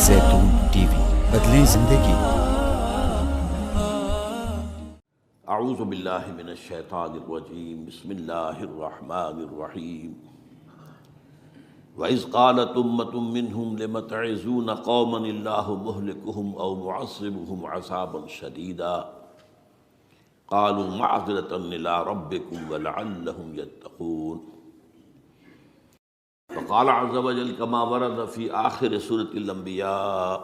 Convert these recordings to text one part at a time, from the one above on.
زیتون T V, بدلیں زندگی۔ اعوذ باللہ من الشیطان الرجیم، بسم اللہ الرحمن الرحیم۔ وَإِذْ قَالَتْ أُمَّةٌ مِّنْهُمْ لِمَ تَعِظُونَ قَوْمًا اللَّهُ مُهْلِكُهُمْ أَوْ مُعَذِّبُهُمْ عَذَابًا شَدِيدًا قَالُوا مَعْذِرَةً إِلَىٰ رَبِّكُمْ وَلَعَلَّهُمْ يَتَّقُونَ۔ وقال عز وجل كما ورد في آخر سورة الأنبياء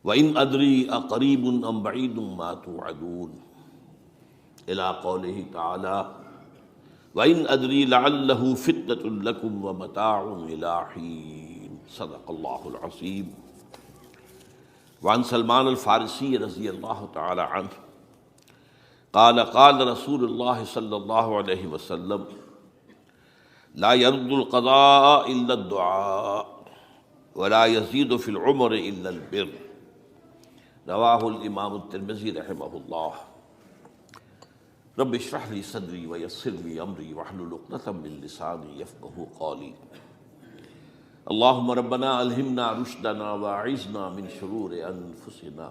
وَإِنْ أَدْرِي أَقَرِيبٌ أَمْ بَعِيدٌ مَا تُوعَدُونَ إلى قوله تعالى وَإِنْ أَدْرِي لَعَلَّهُ فِتْنَةٌ لَكُمْ وَمَتَاعٌ إِلَىٰ حِينٍ صدق اللہ العظیم۔ وعن سلمان الفارسی رضی اللہ تعالی عنہ قال قال رسول اللہ صلی اللہ علیہ وسلم لا يرد القضاء إلا الدعاء ولا يزيد في العمر إلا البر، رواہ الامام الترمذی رحمہ اللہ۔ رب اشرح لي صدری ویسر لي امری واحلل عقدۃ من لسانی یفقہوا قولی۔ اللہم ربنا الہمنا رشدنا واعذنا من شرور انفسنا،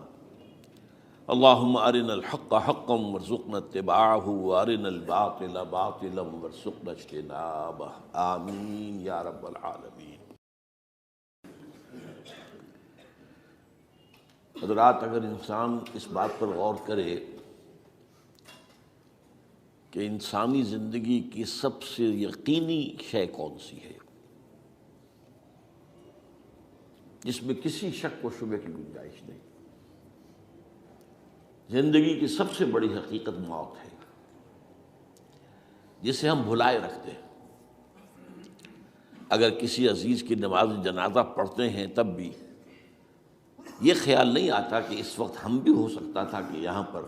اللہم ارنا الحق حقا وارزقنا اتباعہ وارنا الباطل باطلا وارزقنا اجتنابہ، آمین یا رب العالمین۔ حضرات، اگر انسان اس بات پر غور کرے کہ انسانی زندگی کی سب سے یقینی شے کون سی ہے جس میں کسی شک و شبہ کی گنجائش نہیں، زندگی کی سب سے بڑی حقیقت موت ہے، جسے ہم بھلائے رکھتے ہیں۔ اگر کسی عزیز کی نماز جنازہ پڑھتے ہیں تب بھی یہ خیال نہیں آتا کہ اس وقت ہم بھی ہو سکتا تھا کہ یہاں پر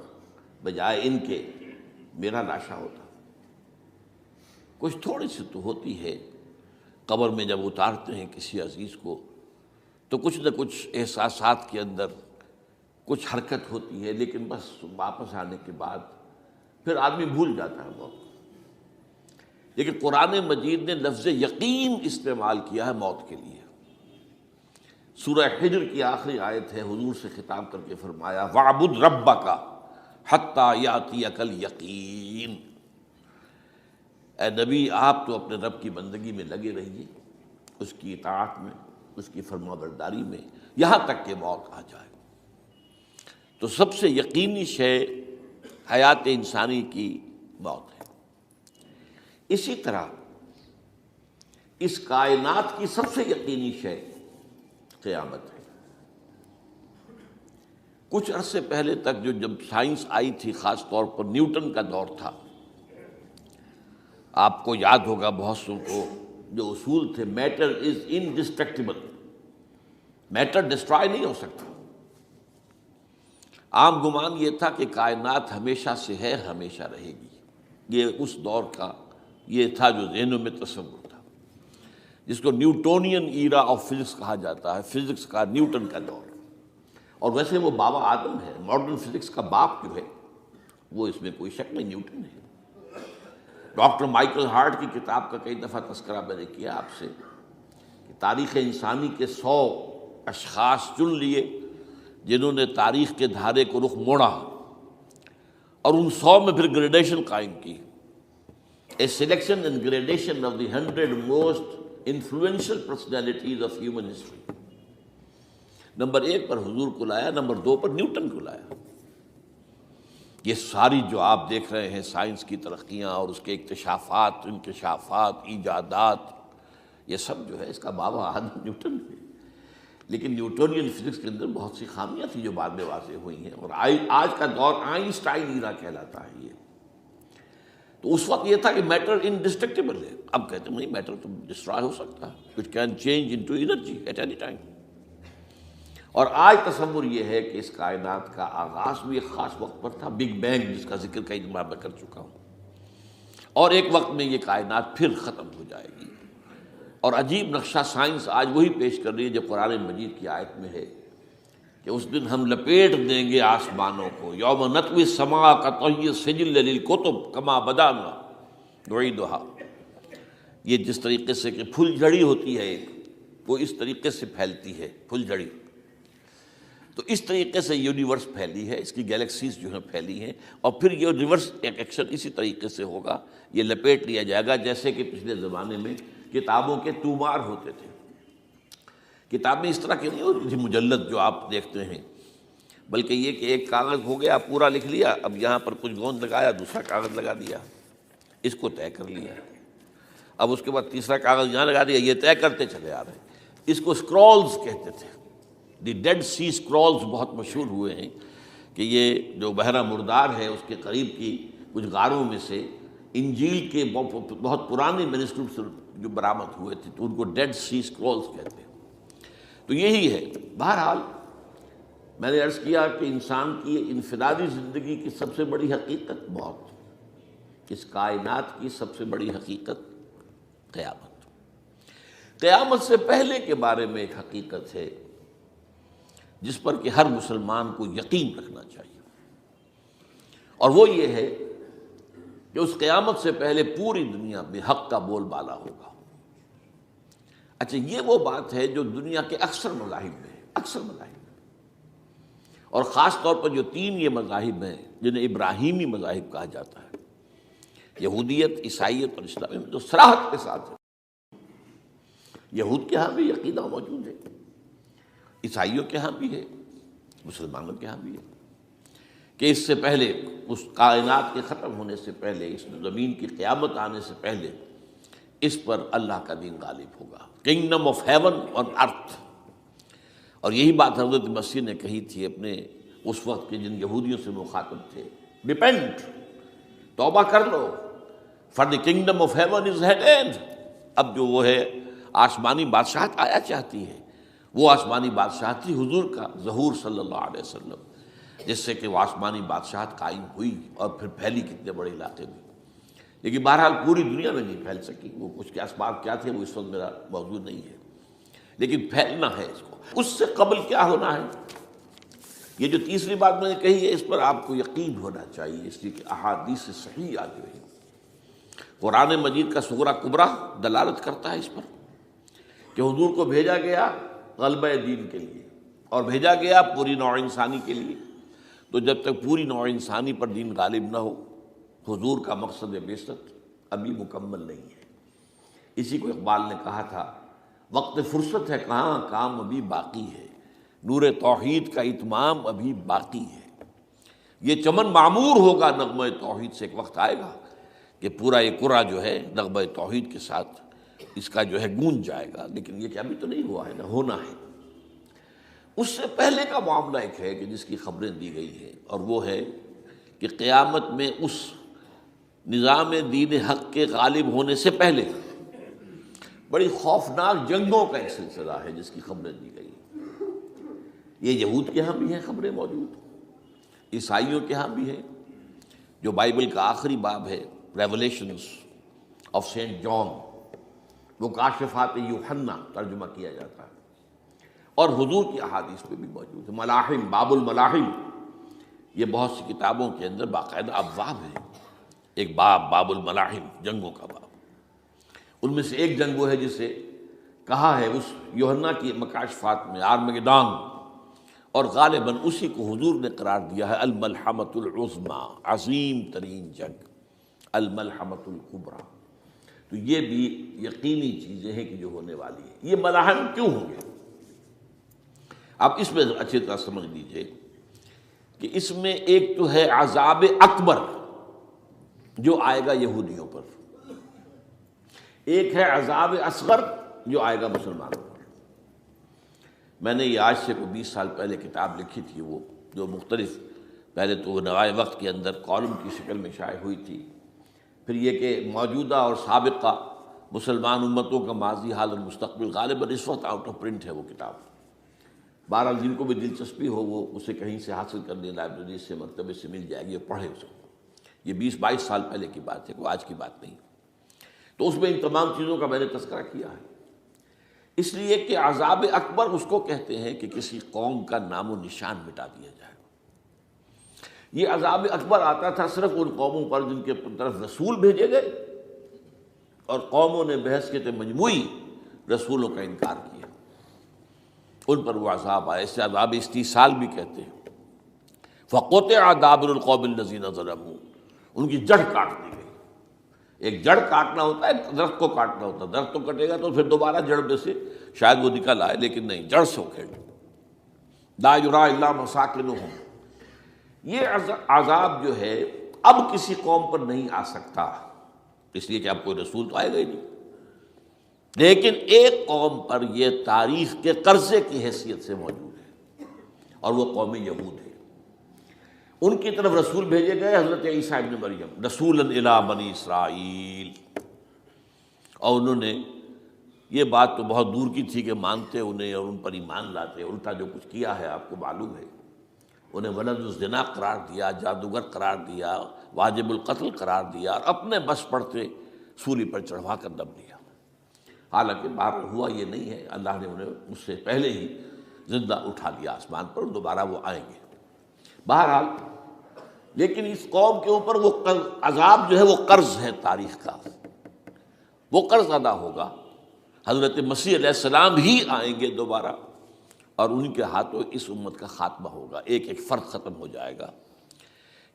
بجائے ان کے میرا لاشا ہوتا۔ کچھ تھوڑی سی تو ہوتی ہے، قبر میں جب اتارتے ہیں کسی عزیز کو تو کچھ نہ کچھ احساسات کے اندر کچھ حرکت ہوتی ہے، لیکن بس واپس آنے کے بعد پھر آدمی بھول جاتا ہے موت۔ لیکن قرآن مجید نے لفظ یقین استعمال کیا ہے موت کے لیے۔ سورہ حجر کی آخری آیت ہے، حضور سے خطاب کر کے فرمایا وَاعْبُدْ رَبَّكَ حَتَّىٰ يَأْتِيَكَ الْيَقِينُ۔ اے نبی، آپ تو اپنے رب کی بندگی میں لگے رہیے، اس کی اطاعت میں، اس کی فرما برداری میں، یہاں تک کہ موت آ جائے۔ تو سب سے یقینی شے حیات انسانی کی موت ہے۔ اسی طرح اس کائنات کی سب سے یقینی شے قیامت ہے۔ کچھ عرصے پہلے تک جب سائنس آئی تھی، خاص طور پر نیوٹن کا دور تھا، آپ کو یاد ہوگا بہت سو کو جو اصول تھے، میٹر از انڈسٹرکٹیبل، میٹر ڈسٹرائے نہیں ہو سکتا۔ عام گمان یہ تھا کہ کائنات ہمیشہ سے ہے، ہمیشہ رہے گی۔ یہ اس دور کا یہ تھا جو ذہنوں میں تصور تھا، جس کو نیوٹونین ایرا آف فزکس کہا جاتا ہے، فزکس کا نیوٹن کا دور۔ اور ویسے وہ بابا آدم ہے، ماڈرن فزکس کا باپ جو ہے وہ اس میں کوئی شک نہیں، نیوٹن ہے۔ ڈاکٹر مائیکل ہارٹ کی کتاب کا کئی دفعہ تذکرہ میں نے کیا آپ سے کہ تاریخ انسانی کے 100 اشخاص چن لیے جنہوں نے تاریخ کے دھارے کو رخ موڑا، اور ان 100 میں پھر گریڈیشن قائم کی، a selection and gradation of the 100 most influential personalities of human history. Number 1 پر حضور کو لایا، نمبر 2 پر نیوٹن کو لایا۔ یہ ساری جو آپ دیکھ رہے ہیں سائنس کی ترقیاں اور اس کے اکتشافات، انکشافات، ایجادات، یہ سب جو ہے اس کا بابا آدم نیوٹن ہے۔ لیکن نیوٹونین فزکس کے اندر بہت سی خامیاں تھیں جو بعد میں واضح ہوئی ہیں، اور آج کا دور آئنسٹائن ایرا کہلاتا ہے۔ یہ تو اس وقت یہ تھا کہ میٹر انڈسٹرکٹیبل ہے، اب کہتے ہیں نہیں، میٹر تو ڈسٹرائے ہو سکتا ہے، it can change into energy at any time. اور آج تصور یہ ہے کہ اس کائنات کا آغاز بھی ایک خاص وقت پر تھا، بگ بینگ، جس کا ذکر کئی بار میں کر چکا ہوں، اور ایک وقت میں یہ کائنات پھر ختم ہو جائے گی۔ اور عجیب نقشہ سائنس آج وہی پیش کر رہی ہے جو قرآن مجید کی آیت میں ہے کہ اس دن ہم لپیٹ دیں گے آسمانوں کو، یوم نطوی السماء کطی السجل للکتب کما بدانا نعیدھا۔ یہ جس طریقے سے کہ پھول جھڑی ہوتی ہے ایک، وہ اس طریقے سے پھیلتی ہے پھلجھڑی، تو اس طریقے سے یونیورس پھیلی ہے، اس کی گیلیکسیز جو ہیں پھیلی ہیں، اور پھر یہ ریورس ایکشن اسی طریقے سے ہوگا، یہ لپیٹ لیا جائے گا جیسے کہ پچھلے زمانے میں کتابوں کے تومار ہوتے تھے۔ کتابیں اس طرح کی نہیں ہوتی تھی مجلد جو آپ دیکھتے ہیں، بلکہ یہ کہ ایک کاغذ ہو گیا پورا لکھ لیا، اب یہاں پر کچھ گوند لگایا، دوسرا کاغذ لگا دیا، اس کو طے کر لیا، اب اس کے بعد تیسرا کاغذ یہاں لگا دیا، یہ طے کرتے چلے آ رہے ہیں۔ اس کو اسکرولز کہتے تھے، دی ڈیڈ سی اسکرولز بہت مشہور ہوئے ہیں کہ یہ جو بحیرہ مردار ہے اس کے قریب کی کچھ غاروں میں سے انجیل کے بہت پرانے مینuscripts جو برآمد ہوئے تھے، تو ان کو ڈیڈ سی اسکرولز کہتے ہیں۔ تو یہی ہے۔ بہرحال میں نے عرض کیا کہ انسان کی انفرادی زندگی کی سب سے بڑی حقیقت موت، اس کائنات کی سب سے بڑی حقیقت قیامت۔ قیامت سے پہلے کے بارے میں ایک حقیقت ہے جس پر کہ ہر مسلمان کو یقین رکھنا چاہیے، اور وہ یہ ہے کہ اس قیامت سے پہلے پوری دنیا میں حق کا بول بالا ہوگا۔ اچھا، یہ وہ بات ہے جو دنیا کے اکثر مذاہب میں ہے، اکثر مذاہب میں، اور خاص طور پر جو تین یہ مذاہب ہیں جنہیں ابراہیمی مذاہب کہا جاتا ہے، یہودیت، عیسائیت اور اسلام، میں جو صراحت کے ساتھ ہے۔ یہود کے ہاں بھی عقیدہ موجود ہے، عیسائیوں کے ہاں بھی ہے، مسلمانوں کے ہاں بھی ہے، کہ اس سے پہلے، اس کائنات کے ختم ہونے سے پہلے، اس زمین کی قیامت آنے سے پہلے اس پر اللہ کا دین غالب ہوگا، کنگڈم آف ہیون اور ارتھ۔ اور یہی بات حضرت مسیح نے کہی تھی اپنے اس وقت کے جن یہودیوں سے مخاطب تھے، ریپینٹ، توبہ کر لو، for the kingdom of heaven is at hand. اب جو وہ ہے آسمانی بادشاہت آیا چاہتی ہے، وہ آسمانی بادشاہت تھی حضور کا ظہور صلی اللہ علیہ وسلم، جس سے کہ وہ آسمانی بادشاہت قائم ہوئی اور پھر پھیلی کتنے بڑے علاقے میں، لیکن بہرحال پوری دنیا میں نہیں پھیل سکی۔ وہ کچھ کے اسباب کیا تھے وہ اس وقت میرا موضوع نہیں ہے، لیکن پھیلنا ہے اس کو۔ اس سے قبل کیا ہونا ہے، یہ جو تیسری بات میں نے کہی ہے، اس پر آپ کو یقین ہونا چاہیے، اس لیے کہ احادیث صحیح آ جو ہے، قرآن مجید کا صغرا کبرا دلالت کرتا ہے اس پر کہ حضور کو بھیجا گیا غلبہ دین کے لیے، اور بھیجا گیا پوری نوع انسانی کے لیے۔ تو جب تک پوری نوع انسانی پر دین غالب نہ ہو، حضور کا مقصد بعثت ابھی مکمل نہیں ہے۔ اسی کو اقبال نے کہا تھا، وقت فرصت ہے کہاں، کام ابھی باقی ہے، نور توحید کا اتمام ابھی باقی ہے۔ یہ چمن معمور ہوگا نغمہ توحید سے، ایک وقت آئے گا کہ پورا یہ قرہ جو ہے نغمہ توحید کے ساتھ اس کا جو ہے گونج جائے گا، لیکن یہ کہ ابھی تو نہیں ہوا ہے، نہ ہونا ہے۔ اس سے پہلے کا معاملہ ایک ہے کہ جس کی خبریں دی گئی ہیں، اور وہ ہے کہ قیامت میں اس نظام دین حق کے غالب ہونے سے پہلے بڑی خوفناک جنگوں کا ایک سلسلہ ہے جس کی خبریں دی گئی ہیں۔ یہ یہود کے ہاں بھی ہیں خبریں موجود، عیسائیوں کے ہاں بھی ہیں، جو بائبل کا آخری باب ہے ریولیشنز آف سینٹ جان، وہ کاشفات یوحنا ترجمہ کیا جاتا ہے، اور حضور کی احادیث پہ بھی موجود ہے۔ ملاحم، باب الملاحم، یہ بہت سی کتابوں کے اندر باقاعدہ ابواب ہیں، ایک باب الملاحم، جنگوں کا باب۔ ان میں سے ایک جنگ وہ ہے جسے کہا ہے اس یوحنا کی مکاشفات میں آرمگدان، اور غالباً اسی کو حضور نے قرار دیا ہے الملحمۃ العظمیٰ، عظیم ترین جنگ، الملحمۃ الکبریٰ۔ تو یہ بھی یقینی چیزیں ہیں کہ جو ہونے والی ہیں۔ یہ ملاحم کیوں ہوں گے؟ آپ اس میں اچھی طرح سمجھ لیجئے کہ اس میں ایک تو ہے عذاب اکبر جو آئے گا یہودیوں پر، ایک ہے عذاب اصغر جو آئے گا مسلمانوں پر۔ میں نے یہ آج سے 20 سال پہلے کتاب لکھی تھی، وہ جو مختلف، پہلے تو وہ نوائے وقت کے اندر کالم کی شکل میں شائع ہوئی تھی، پھر یہ کہ موجودہ اور سابقہ مسلمان امتوں کا ماضی، حال اور مستقبل، غالباً اس وقت آؤٹ آف پرنٹ ہے وہ کتاب۔ بہرحال جن کو بھی دلچسپی ہو وہ اسے کہیں سے حاصل کر لیں، لائبریری سے، مکتبے سے مل جائے گی، اور پڑھے اس کو۔ یہ 20-22 سال پہلے کی بات ہے، کوئی آج کی بات نہیں۔ تو اس میں ان تمام چیزوں کا میں نے تذکرہ کیا ہے، اس لیے کہ عذاب اکبر اس کو کہتے ہیں کہ کسی قوم کا نام و نشان مٹا دیا جائے۔ یہ عذاب اکبر آتا تھا صرف ان قوموں پر جن کے طرف رسول بھیجے گئے اور قوموں نے بحث کے مجموعی رسولوں کا انکار کیا۔ ان پر وہ عذاب آئے، اسے عذاب استیصال بھی کہتے ہیں۔ فقطع دابر القوم الذین ظلموا، ان کی جڑ کاٹ دی گئی۔ ایک جڑ کاٹنا ہوتا ہے، درخت کو کاٹنا ہوتا ہے، درخت تو کٹے گا تو پھر دوبارہ جڑ میں سے شاید وہ نکل آئے، لیکن نہیں، جڑ سے اکھیڑ۔ لا یری الا مساکنہم، یہ عذاب جو ہے اب کسی قوم پر نہیں آ سکتا، اس لیے کہ اب کوئی رسول تو آئے گا ہی نہیں، لیکن ایک قوم پر یہ تاریخ کے قرضے کی حیثیت سے موجود ہے، اور وہ قوم یہود ہے۔ ان کی طرف رسول بھیجے گئے حضرت عیسیٰ ابن مریم، رسولا الی بنی اسرائیل، اور انہوں نے یہ بات تو بہت دور کی تھی کہ مانتے انہیں اور ان پر ایمان لاتے، الٹا جو کچھ کیا ہے آپ کو معلوم ہے، انہیں ولد الزنا قرار دیا، جادوگر قرار دیا، واجب القتل قرار دیا، اور اپنے بس پڑتے سولی پر چڑھوا کر دم لیا۔ حالانکہ بار ہوا یہ نہیں ہے، اللہ نے انہیں اس سے پہلے ہی زندہ اٹھا لیا آسمان پر، دوبارہ وہ آئیں گے۔ بہرحال لیکن اس قوم کے اوپر وہ عذاب جو ہے وہ قرض ہے تاریخ کا، وہ قرض ادا ہوگا۔ حضرت مسیح علیہ السلام ہی آئیں گے دوبارہ، اور ان کے ہاتھوں اس امت کا خاتمہ ہوگا، ایک ایک فرد ختم ہو جائے گا۔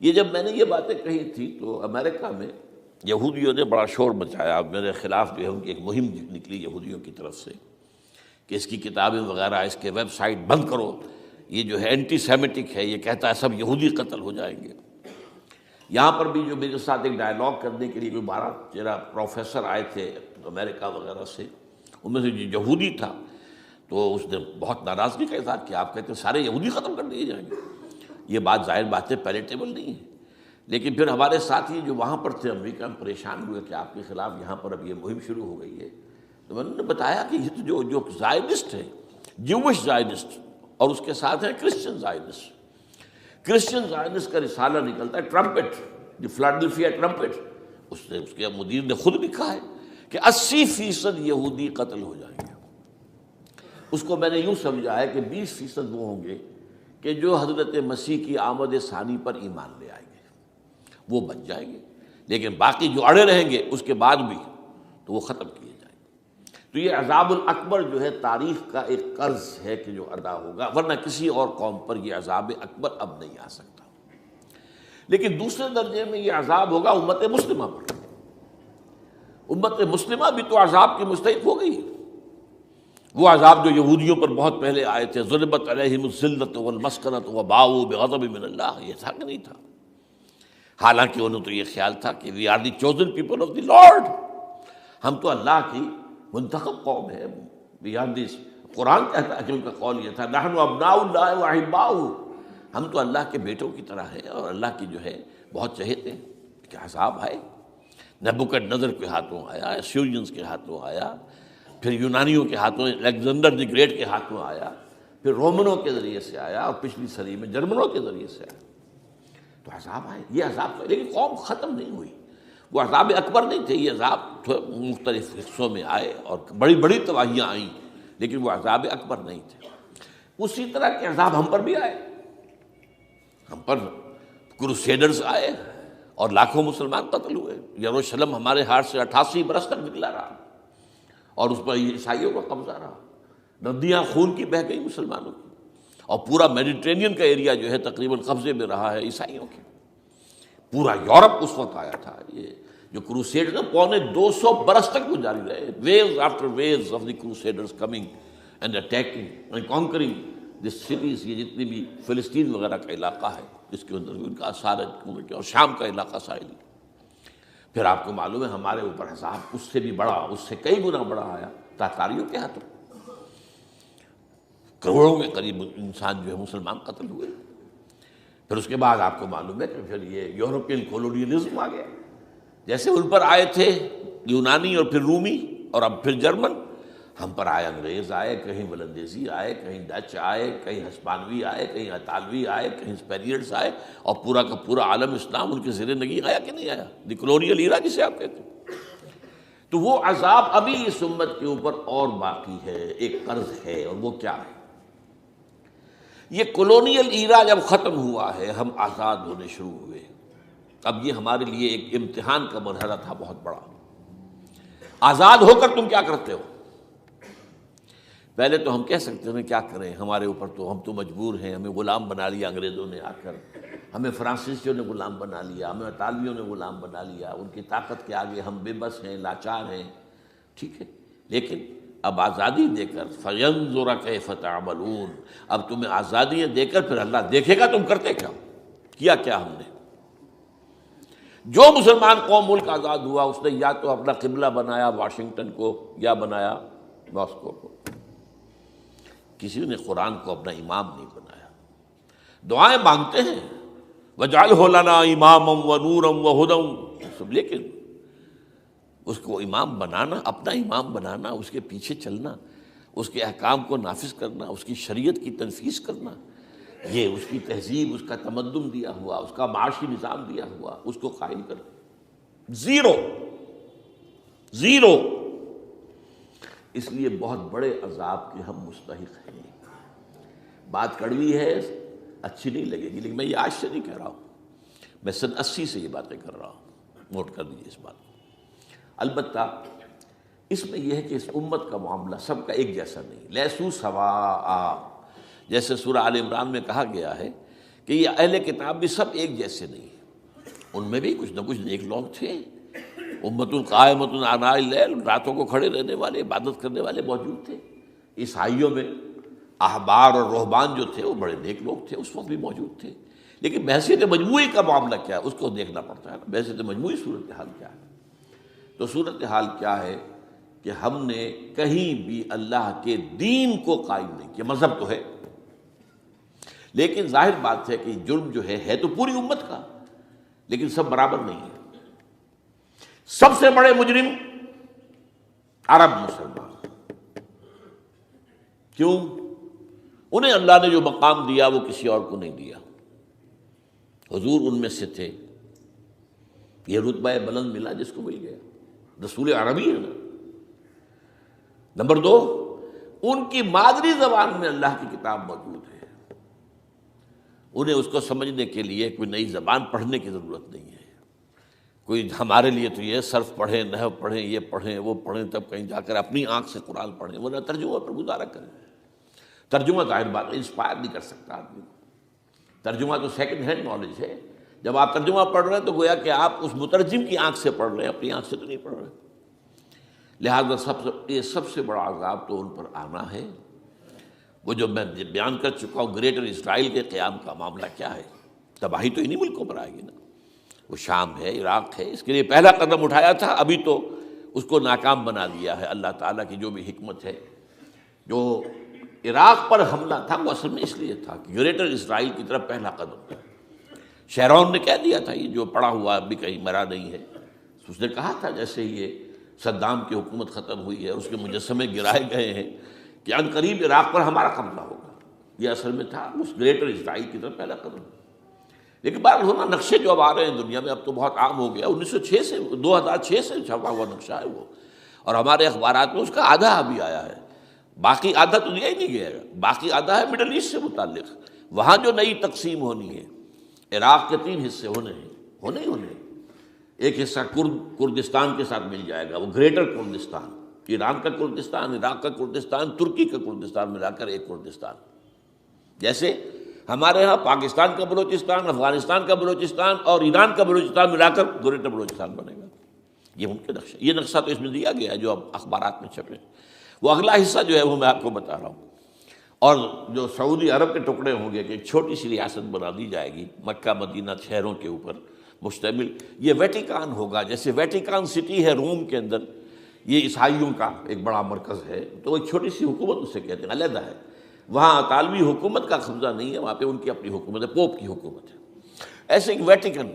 یہ جب میں نے یہ باتیں کہی تھی تو امریکہ میں یہودیوں نے بڑا شور مچایا، میرے خلاف جو ہے ان کی ایک مہم نکلی یہودیوں کی طرف سے کہ اس کی کتابیں وغیرہ، اس کے ویب سائٹ بند کرو، یہ جو ہے اینٹی سیمیٹک ہے، یہ کہتا ہے سب یہودی قتل ہو جائیں گے۔ یہاں پر بھی جو میرے ساتھ ایک ڈائلاگ کرنے کے لیے کوئی 12-13 پروفیسر آئے تھے امریکہ وغیرہ سے، ان میں سے جو یہودی تھا تو اس نے بہت ناراضگی کا اظہار کیا، آپ کہتے ہیں سارے یہودی ختم کر دیے جائیں گے، یہ بات ظاہر بات ہے پیلیٹیبل نہیں ہے۔ لیکن پھر ہمارے ساتھی جو وہاں پر تھے امریکہ میں پریشان ہوئے کہ آپ کے خلاف یہاں پر اب یہ مہم شروع ہو گئی ہے، تو میں نے بتایا کہ یہ تو جو زائنسٹ ہے، جوش زائنسٹ، اور اس کے ساتھ ہیں کرسچن زائنسٹ۔ کرسچن زائنسٹ کا رسالہ نکلتا ہے ٹرمپٹ، دی فلاڈلفیا ٹرمپٹ، اس کے مدیر نے خود لکھا ہے کہ 80% یہودی قتل ہو جائیں گے۔ اس کو میں نے یوں سمجھا ہے کہ 20% وہ ہوں گے کہ جو حضرت مسیح کی آمد ثانی پر ایمان لے آئیں گے، وہ بچ جائیں گے، لیکن باقی جو اڑے رہیں گے اس کے بعد بھی تو وہ ختم کیے جائیں گے۔ تو یہ عذاب الاکبر جو ہے تاریخ کا ایک قرض ہے کہ جو ادا ہوگا، ورنہ کسی اور قوم پر یہ عذاب اکبر اب نہیں آ سکتا۔ لیکن دوسرے درجے میں یہ عذاب ہوگا امت مسلمہ پر۔ امت مسلمہ بھی تو عذاب کی مستحق ہو گئی۔ وہ عذاب جو یہودیوں پر بہت پہلے آئے تھے، ضربت علیہم الذلۃ والمسکنۃ وباؤوا بغضب من اللہ، یہ تھا کہ نہیں تھا؟ حالانکہ انہوں تو یہ خیال تھا کہ we are the chosen people of the Lord, ہم تو اللہ کی منتخب قوم ہے۔ وی آر دس، قرآن کہتا ہے کہ ان کا قول یہ تھا، نحن ابناء اللہ واحباؤہ، ہم تو اللہ کے بیٹوں کی طرح ہیں اور اللہ کی جو ہے بہت چہیتے ہیں۔ کہ عذاب آئے، نبوکدنضر کے ہاتھوں آیا، اسیرینز کے ہاتھوں آیا، پھر یونانیوں کے ہاتھوں، الیگزینڈر دی گریٹ کے ہاتھوں آیا، پھر رومنوں کے ذریعے سے آیا، اور پچھلی صدی میں جرمنوں کے ذریعے سے آیا۔ تو عذاب آئے، یہ عذاب، لیکن قوم ختم نہیں ہوئی۔ وہ عذاب اکبر نہیں تھے، یہ عذاب مختلف حصوں میں آئے اور بڑی بڑی تباہیاں آئیں، لیکن وہ عذاب اکبر نہیں تھے۔ اسی طرح کے عذاب ہم پر بھی آئے، ہم پر کروسیڈرز آئے اور لاکھوں مسلمان قتل ہوئے۔ یروشلم ہمارے ہاتھ سے 88 برس تک نکلا رہا، اور اس پر عیسائیوں کا قبضہ رہا، ندیاں خون کی بہہ گئی مسلمانوں کی، اور پورا میڈیٹرینین کا ایریا جو ہے تقریباً قبضے میں رہا ہے عیسائیوں کے۔ پورا یورپ اس وقت آیا تھا۔ یہ جو کروسیڈ نا 250 برس تک وہ جاری رہے، waves after waves of the crusaders coming and attacking and conquering the cities. یہ جتنی بھی فلسطین وغیرہ کا علاقہ ہے جس کے اندر ان کا اثار ہے، اور شام کا علاقہ ساحلی۔ پھر آپ کو معلوم ہے ہمارے اوپر عذاب اس سے بھی بڑا، اس سے کئی گنا بڑا آیا تاتاریوں کے ہاتھوں، کروڑوں کے قریب انسان جو ہے مسلمان قتل ہوئے۔ پھر اس کے بعد آپ کو معلوم ہے کہ پھر یہ یورپین کولونیلزم آ گیا، جیسے ان پر آئے تھے یونانی اور پھر رومی اور اب پھر جرمن، ہم پر آئے انگریز آئے، کہیں ولندیزی آئے، کہیں ڈچ آئے، کہیں ہسپانوی آئے، کہیں اطالوی آئے، کہیں اسپینیئرز آئے، اور پورا کا پورا عالم اسلام ان کے زیر نگین آیا کہ نہیں آیا؟ دی کولونیل ایرا جسے آپ کہتے ہیں۔ تو وہ عذاب ابھی اس امت کے اوپر اور باقی ہے، ایک قرض ہے، اور وہ کیا ہے؟ یہ کولونیل ایرا جب ختم ہوا ہے، ہم آزاد ہونے شروع ہوئے، اب یہ ہمارے لیے ایک امتحان کا مرحلہ تھا بہت بڑا۔ آزاد ہو کر تم کیا کرتے ہو؟ پہلے تو ہم کہہ سکتے ہیں کیا کریں، ہمارے اوپر تو ہم تو مجبور ہیں، ہمیں غلام بنا لیا انگریزوں نے آ کر، ہمیں فرانسیسیوں نے غلام بنا لیا، ہمیں اطالویوں نے غلام بنا لیا، ان کی طاقت کے آگے ہم بے بس ہیں، لاچار ہیں. ٹھیک ہے، لیکن اب آزادی دے کر فَيَنظُرَ كَيْفَ تَعْمَلُونَ، اب تمہیں آزادیاں دے کر پھر اللہ دیکھے گا تم کرتے کیا کیا ہم نے. جو مسلمان قوم ملک آزاد ہوا اس نے یا تو اپنا قبلہ بنایا واشنگٹن کو یا بنایا ماسکو کو، کسی نے قرآن کو اپنا امام نہیں بنایا. دعائیں مانگتے ہیں وَاجْعَلْهُ لَنَا إِمَامًا وَنُورًا وَهُدًى، لیکن اس کو امام بنانا، اپنا امام بنانا، اس کے پیچھے چلنا، اس کے احکام کو نافذ کرنا، اس کی شریعت کی تنفیذ کرنا، یہ اس کی تہذیب، اس کا تمدن دیا ہوا، اس کا معاشی نظام دیا ہوا، اس کو قائم کرنا زیرو. اس لیے بہت بڑے عذاب کے ہم مستحق ہیں. بات کڑوی ہے، اچھی نہیں لگے گی، لیکن میں یہ آج سے نہیں کہہ رہا ہوں، میں سن 80 سے یہ باتیں کر رہا ہوں. نوٹ کر لیجیے اس بات کو. البتہ اس میں یہ ہے کہ اس امت کا معاملہ سب کا ایک جیسا نہیں. لیسو سواء، جیسے سورہ آل عمران میں کہا گیا ہے کہ یہ اہل کتاب بھی سب ایک جیسے نہیں، ان میں بھی کچھ نہ کچھ نیک لوگ تھے. امت قائمۃ آناء اللیل، راتوں کو کھڑے رہنے والے، عبادت کرنے والے موجود تھے. عیسائیوں میں احبار اور رہبان جو تھے وہ بڑے نیک لوگ تھے، اس وقت بھی موجود تھے. لیکن بحثیت مجموعی کا معاملہ کیا ہے اس کو دیکھنا پڑتا ہے نا، بحثیت مجموعی صورتحال کیا ہے. تو صورتحال کیا ہے کہ ہم نے کہیں بھی اللہ کے دین کو قائم نہیں کیا. مذہب تو ہے، لیکن ظاہر بات ہے کہ جرم جو ہے تو پوری امت کا، لیکن سب برابر نہیں ہے. سب سے بڑے مجرم عرب مسلمان. کیوں؟ انہیں اللہ نے جو مقام دیا وہ کسی اور کو نہیں دیا. حضور ان میں سے تھے، یہ رتبہ بلند ملا جس کو مل گیا. رسول عربی ہے نا. نمبر 2، ان کی مادری زبان میں اللہ کی کتاب موجود ہے. انہیں اس کو سمجھنے کے لیے کوئی نئی زبان پڑھنے کی ضرورت نہیں ہے. کوئی ہمارے لیے تو یہ صرف پڑھیں، نحو پڑھیں، یہ پڑھیں، وہ پڑھیں، تب کہیں جا کر اپنی آنکھ سے قرآن پڑھیں، ورنہ ترجمہ پر گزارا کریں. ترجمہ ظاہر بات انسپائر نہیں کر سکتا آدمی. ترجمہ تو سیکنڈ ہینڈ نالج ہے. جب آپ ترجمہ پڑھ رہے ہیں تو گویا کہ آپ اس مترجم کی آنکھ سے پڑھ رہے ہیں، اپنی آنکھ سے تو نہیں پڑھ رہے. لہذا یہ سب سے بڑا عذاب تو ان پر آنا ہے. وہ جو میں بیان کر چکا ہوں گریٹر اسرائیل کے قیام کا معاملہ کیا ہے، تباہی تو انہی ملکوں پر آئے گی نا. وہ شام ہے، عراق ہے، اس کے لیے پہلا قدم اٹھایا تھا، ابھی تو اس کو ناکام بنا دیا ہے. اللہ تعالیٰ کی جو بھی حکمت ہے. جو عراق پر حملہ تھا وہ اصل میں اس لیے تھا کہ گریٹر اسرائیل کی طرف پہلا قدم تھا. شیرون نے کہہ دیا تھا، یہ جو پڑا ہوا ابھی کہیں مرا نہیں ہے. اس نے کہا تھا جیسے یہ صدام کی حکومت ختم ہوئی ہے، اس کے مجسمے گرائے گئے ہیں، کہ ان قریب عراق پر ہمارا قبضہ ہوگا. یہ اصل میں تھا اس گریٹر اسرائیل کی طرف پہلا قدم. لیکن بات ہونا نقشے جو اب آ رہے ہیں دنیا میں اب تو بہت عام ہو گیا. 1906 سے 2006 سے چھپا ہوا نقشہ ہے وہ، اور ہمارے اخبارات میں اس کا آدھا ابھی آیا ہے. باقی آدھا تو دیا ہی نہیں گیا. باقی آدھا ہے مڈل ایسٹ سے متعلق. وہاں جو نئی تقسیم ہونی ہے، عراق کے 3 حصے ہونے ہیں. ایک حصہ کردستان کے ساتھ مل جائے گا، وہ گریٹر کردستان، ایران کا کردستان، عراق کا کردستان، ترکی کا کردستان ملا کر ایک کردستان. جیسے ہمارے ہاں پاکستان کا بلوچستان، افغانستان کا بلوچستان اور ایران کا بلوچستان ملا کر گریٹر بلوچستان بنے گا. یہ ان کے نقشہ، یہ نقشہ تو اس میں دیا گیا ہے جو اب اخبارات میں چھپے. وہ اگلا حصہ جو ہے وہ میں آپ کو بتا رہا ہوں. اور جو سعودی عرب کے ٹکڑے ہوں گے کہ ایک چھوٹی سی ریاست بنا دی جائے گی مکہ مدینہ شہروں کے اوپر مشتمل. یہ ویٹیکان ہوگا، جیسے ویٹیکان سٹی ہے روم کے اندر، یہ عیسائیوں کا ایک بڑا مرکز ہے. تو ایک چھوٹی سی حکومت اسے کہتے ہیں، علیحدہ ہے. وہاں اطالوی حکومت کا قبضہ نہیں ہے، وہاں پہ ان کی اپنی حکومت ہے، پوپ کی حکومت ہے. ایسے ایک ویٹیکن،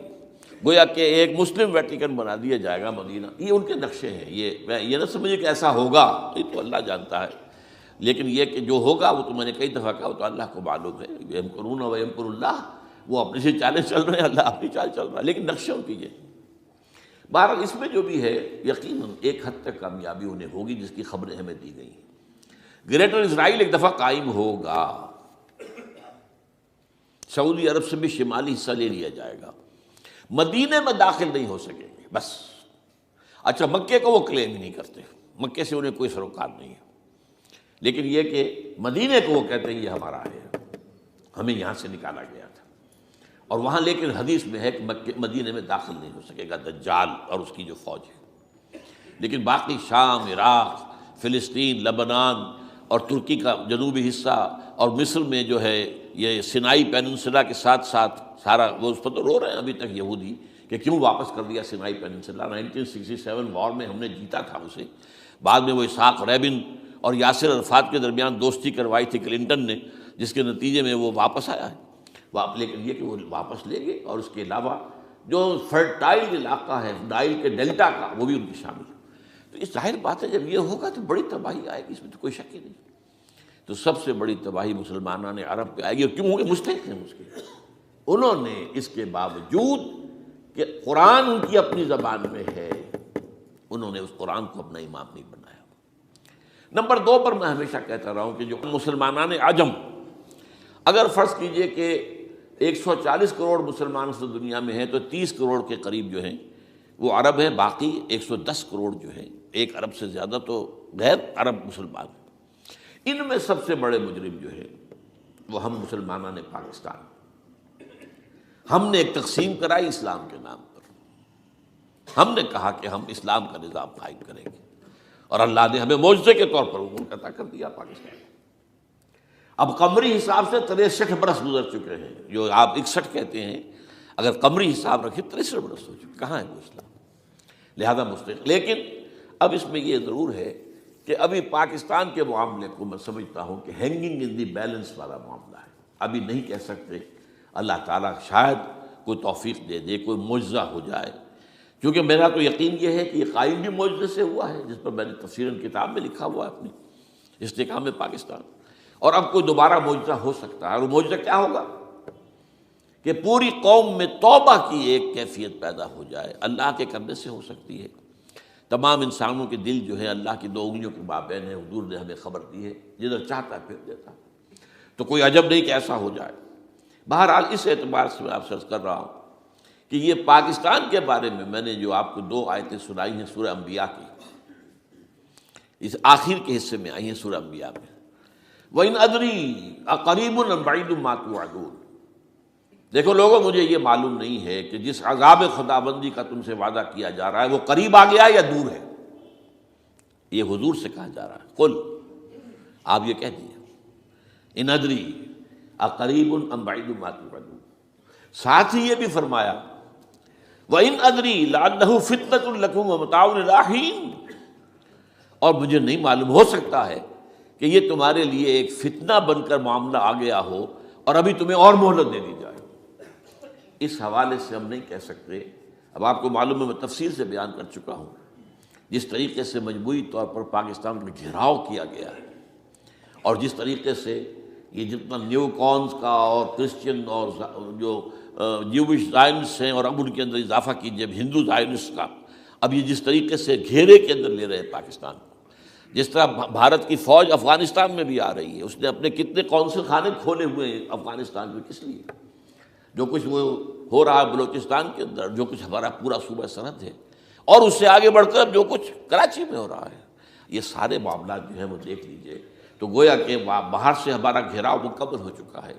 گویا کہ ایک مسلم ویٹیکن بنا دیا جائے گا مدینہ. یہ ان کے نقشے ہیں. یہ نہ سمجھے کہ ایسا ہوگا، یہ تو اللہ جانتا ہے. لیکن یہ کہ جو ہوگا وہ تو میں نے کئی دفعہ کہا، وہ تو اللہ کو معلوم ہے. یمکرون و یمکر اللہ، وہ اپنی سے چالیں چل رہے ہیں، اللہ اپنی چال چل رہا ہے. لیکن نقشوں کی یہ بہرحال اس میں جو بھی ہے یقیناً ایک حد تک کامیابی انہیں ہوگی جس کی خبریں ہمیں دی گئی ہیں. گریٹر اسرائیل ایک دفعہ قائم ہوگا، سعودی عرب سے بھی شمالی حصہ لے لیا جائے گا. مدینے میں داخل نہیں ہو سکیں گے بس. اچھا، مکے کو وہ کلیم نہیں کرتے، مکے سے انہیں کوئی سروکار نہیں ہے. لیکن یہ کہ مدینے کو وہ کہتے ہیں یہ ہمارا ہے، ہمیں یہاں سے نکالا گیا تھا، اور وہاں لیکن حدیث میں ہے کہ مدینے میں داخل نہیں ہو سکے گا دجال اور اس کی جو فوج ہے، لیکن باقی شام، عراق، فلسطین، لبنان اور ترکی کا جنوبی حصہ اور مصر میں جو ہے یہ سینائی پیننسلا کے ساتھ ساتھ سارا، وہ اس پر تو رو رہے ہیں ابھی تک یہودی کہ کیوں واپس کر دیا سینائی پیننسلا، 1967 وار میں ہم نے جیتا تھا اسے، بعد میں وہ اسحاق ریبن اور یاسر عرفات کے درمیان دوستی کروائی تھی کلنٹن نے، جس کے نتیجے میں وہ واپس آیا ہے، لیکن یہ کہ وہ واپس لے گئے، اور اس کے علاوہ جو فرٹائل علاقہ ہے نائل کے ڈیلٹا کا وہ بھی ان کی شامل ہے۔ تو اس ظاہر بات ہے جب یہ ہوگا تو بڑی تباہی آئے گی، اس میں تو کوئی شک ہی نہیں۔ تو سب سے بڑی تباہی مسلمانان عرب پہ آئے گی، اور کیوں ہوگی؟ مستحق ہیں اس کے، انہوں نے اس کے باوجود کہ قرآن ان کی اپنی زبان میں ہے، انہوں نے اس قرآن کو اپنا امام نہیں بنایا۔ نمبر 2 پر میں ہمیشہ کہتا رہا ہوں کہ جو مسلمانان عجم، اگر فرض کیجئے کہ 140 کروڑ مسلمان اس دنیا میں ہیں تو 30 کروڑ کے قریب جو ہیں وہ عرب ہیں، باقی 110 کروڑ جو ہیں، 1 ارب سے زیادہ تو غیر عرب مسلمان ہیں۔ ان میں سب سے بڑے مجرم جو ہے وہ ہم مسلمانان پاکستان، ہم نے ایک تقسیم کرائی اسلام کے نام پر، ہم نے کہا کہ ہم اسلام کا نظام قائم کریں گے، اور اللہ نے ہمیں معجزے کے طور پر ملک عطا کر دیا پاکستان۔ اب قمری حساب سے 63 برس گزر چکے ہیں، جو آپ 61 کہتے ہیں، اگر قمری حساب رکھیں 63 برس ہو چکے، کہاں ہے وہ اسلام؟ لہذا مستحق۔ لیکن اب اس میں یہ ضرور ہے کہ ابھی پاکستان کے معاملے کو میں سمجھتا ہوں کہ ہینگنگ ان دی بیلنس والا معاملہ ہے، ابھی نہیں کہہ سکتے، اللہ تعالیٰ شاید کوئی توفیق دے دے، کوئی معجزہ ہو جائے، کیونکہ میرا تو یقین یہ ہے کہ یہ قائم بھی معجزے سے ہوا ہے، جس پر میں نے تفسیراً کتاب میں لکھا ہوا ہے اپنی استحکام پاکستان، اور اب کوئی دوبارہ معجزہ ہو سکتا ہے، اور وہ معجزہ کیا ہوگا کہ پوری قوم میں توبہ کی ایک کیفیت پیدا ہو جائے، اللہ کے کرنے سے ہو سکتی ہے۔ تمام انسانوں کے دل جو ہے اللہ کی 2 انگلیوں کے مابین ہے، حضور نے ہمیں خبر دی ہے، جدھر چاہتا ہے پھر دیتا ہے، تو کوئی عجب نہیں کہ ایسا ہو جائے۔ بہرحال اس اعتبار سے میں آپ سے عرض کر رہا ہوں کہ یہ پاکستان کے بارے میں نے جو آپ کو 2 آیتیں سنائی ہیں سورہ انبیاء کی، اس آخر کے حصے میں آئی ہیں سورہ انبیاء میں، وَإِنْ أَدْرِي أَقَرِيبٌ أَمْ بَعِيدٌ مَا تُوعَدُونَ۔ دیکھو لوگوں، مجھے یہ معلوم نہیں ہے کہ جس عذاب خداوندی کا تم سے وعدہ کیا جا رہا ہے وہ قریب آ گیا یا دور ہے، یہ حضور سے کہا جا رہا ہے، قل، آپ یہ کہہ دیجیے، ان ادری اقریب ام بعید ما توعدون۔ ساتھ ہی یہ بھی فرمایا وَإِنْ أَدْرِي لَعَلَّهُ فِتْنَةٌ لَكُمْ وَمَتَاعٌ إِلَىٰ حِينٍ، اور مجھے نہیں معلوم، ہو سکتا ہے کہ یہ تمہارے لیے ایک فتنہ بن کر معاملہ آ گیا ہو اور ابھی تمہیں اور مہلت دے دی جائے۔ اس حوالے سے ہم نہیں کہہ سکتے، اب آپ کو معلوم ہے میں تفصیل سے بیان کر چکا ہوں جس طریقے سے مجموعی طور پر پاکستان کا گھیراؤ کیا گیا ہے، اور جس طریقے سے یہ جتنا نیو کونز کا اور کرسچن اور جو جیوش زائنسٹ ہیں، اور اب ان کے اندر اضافہ کیجیے ہندو زائنسٹ کا، اب یہ جس طریقے سے گھیرے کے اندر لے رہے ہیں پاکستان کو، جس طرح بھارت کی فوج افغانستان میں بھی آ رہی ہے، اس نے اپنے کتنے قونصل خانے کھولے ہوئے ہیں افغانستان میں، کس لیے؟ جو کچھ وہ ہو رہا ہے بلوچستان کے اندر، جو کچھ ہمارا پورا صوبہ سرحد ہے، اور اس سے آگے بڑھ کر جو کچھ کراچی میں ہو رہا ہے، یہ سارے معاملات جو ہیں وہ دیکھ لیجئے تو گویا کہ باہر سے ہمارا گھیراؤ مکمل ہو چکا ہے،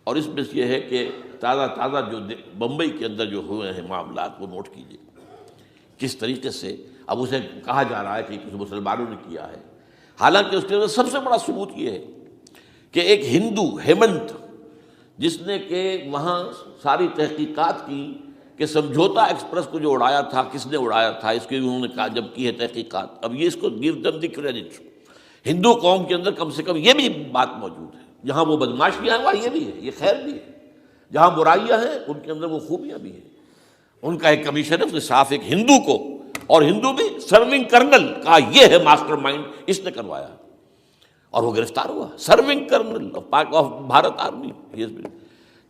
اور اس میں یہ ہے کہ تازہ جو بمبئی کے اندر جو ہوئے ہیں معاملات وہ نوٹ کیجئے، کس طریقے سے اب اسے کہا جا رہا ہے کہ کسی مسلمانوں نے کیا ہے، حالانکہ اس کے اندر سب سے بڑا ثبوت یہ ہے کہ ایک ہندو ہیمنت، جس نے کہ وہاں ساری تحقیقات کی کہ سمجھوتا ایکسپریس کو جو اڑایا تھا کس نے اڑایا تھا، اس کی انہوں نے کہا جب کی ہے تحقیقات، اب یہ اس کو گیو دم دی کریڈٹ، ہندو قوم کے اندر کم سے کم یہ بھی بات موجود ہے، جہاں وہ بدماشیاں ہیں وہاں یہ بھی ہے، یہ خیر بھی ہے، جہاں برائیاں ہیں ان کے اندر وہ خوبیاں بھی ہیں۔ ان کا ایک کمیشن ہے، اس نے صاف ایک ہندو کو، اور ہندو بھی سرونگ کرنل کہا یہ ہے ماسٹر مائنڈ، اس نے کروایا، اور وہ گرفتار ہوا، serving kernel of Bharat army.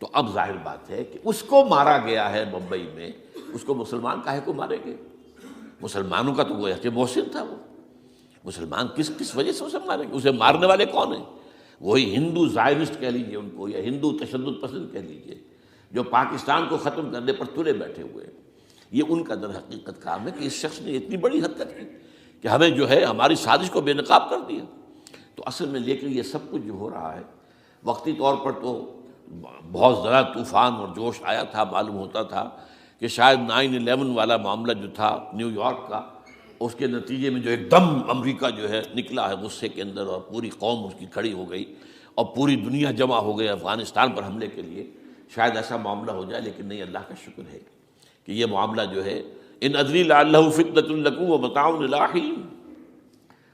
تو اب ظاہر بات ہے کہ اس کو مارا گیا ہے بمبئی میں، اس کو مسلمان کاہے کو مارے گئے؟ مسلمانوں کا تو وہ کہ محسن تھا، وہ مسلمان کس وجہ سے اسے مارے گئے؟ اسے مارنے والے کون ہیں؟ وہی ہندو زائنسٹ کہہ لیجیے ان کو، یا ہندو تشدد پسند کہہ لیجیے، جو پاکستان کو ختم کرنے پر تلے بیٹھے ہوئے ہیں۔ یہ ان کا در حقیقت کام ہے کہ اس شخص نے اتنی بڑی حرکت کی کہ ہمیں جو ہے ہماری سازش کو بے نقاب کر دیا۔ تو اصل میں لیکن یہ سب کچھ جو ہو رہا ہے وقتی طور پر تو بہت زیادہ طوفان اور جوش آیا تھا، معلوم ہوتا تھا کہ شاید 9/11 والا معاملہ جو تھا نیو یارک کا، اس کے نتیجے میں جو ایک دم امریکہ جو ہے نکلا ہے غصے کے اندر، اور پوری قوم اس کی کھڑی ہو گئی اور پوری دنیا جمع ہو گئی افغانستان پر حملے کے لیے، شاید ایسا معاملہ ہو جائے. لیکن نہیں، اللہ کا شکر ہے کہ یہ معاملہ جو ہے ان ادری لعلہ فتنۃ لکم ومتاع الی حین.